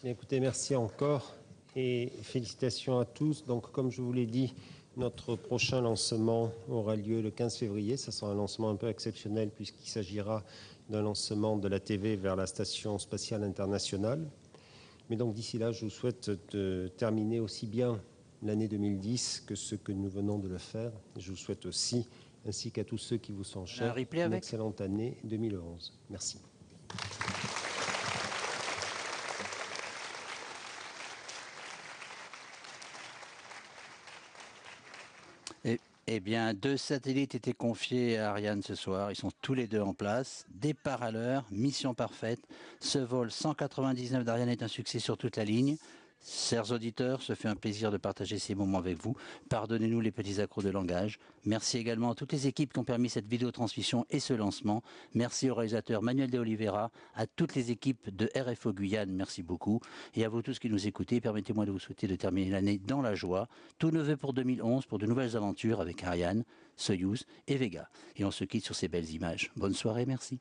écoutez, merci encore et félicitations à tous. Donc, comme je vous l'ai dit, notre prochain lancement aura lieu le 15 février. Ce sera un lancement un peu exceptionnel puisqu'il s'agira d'un lancement de la TV vers la Station spatiale internationale. Mais donc d'ici là, je vous souhaite de terminer aussi bien l'année 2010 que ce que nous venons de le faire. Je vous souhaite aussi, ainsi qu'à tous ceux qui vous sont chers, une excellente année 2011. Merci. Eh bien, 2 satellites étaient confiés à Ariane ce soir. Ils sont tous les 2 en place. Départ à l'heure, mission parfaite. Ce vol 199 d'Ariane est un succès sur toute la ligne. Chers auditeurs, ce fait un plaisir de partager ces moments avec vous. Pardonnez-nous les petits accros de langage. Merci également à toutes les équipes qui ont permis cette vidéotransmission et ce lancement. Merci au réalisateur Manuel de Oliveira, à toutes les équipes de RFO Guyane, merci beaucoup. Et à vous tous qui nous écoutez, permettez-moi de vous souhaiter de terminer l'année dans la joie. Tous nos vœux pour 2011, pour de nouvelles aventures avec Ariane, Soyuz et Vega. Et on se quitte sur ces belles images. Bonne soirée, merci.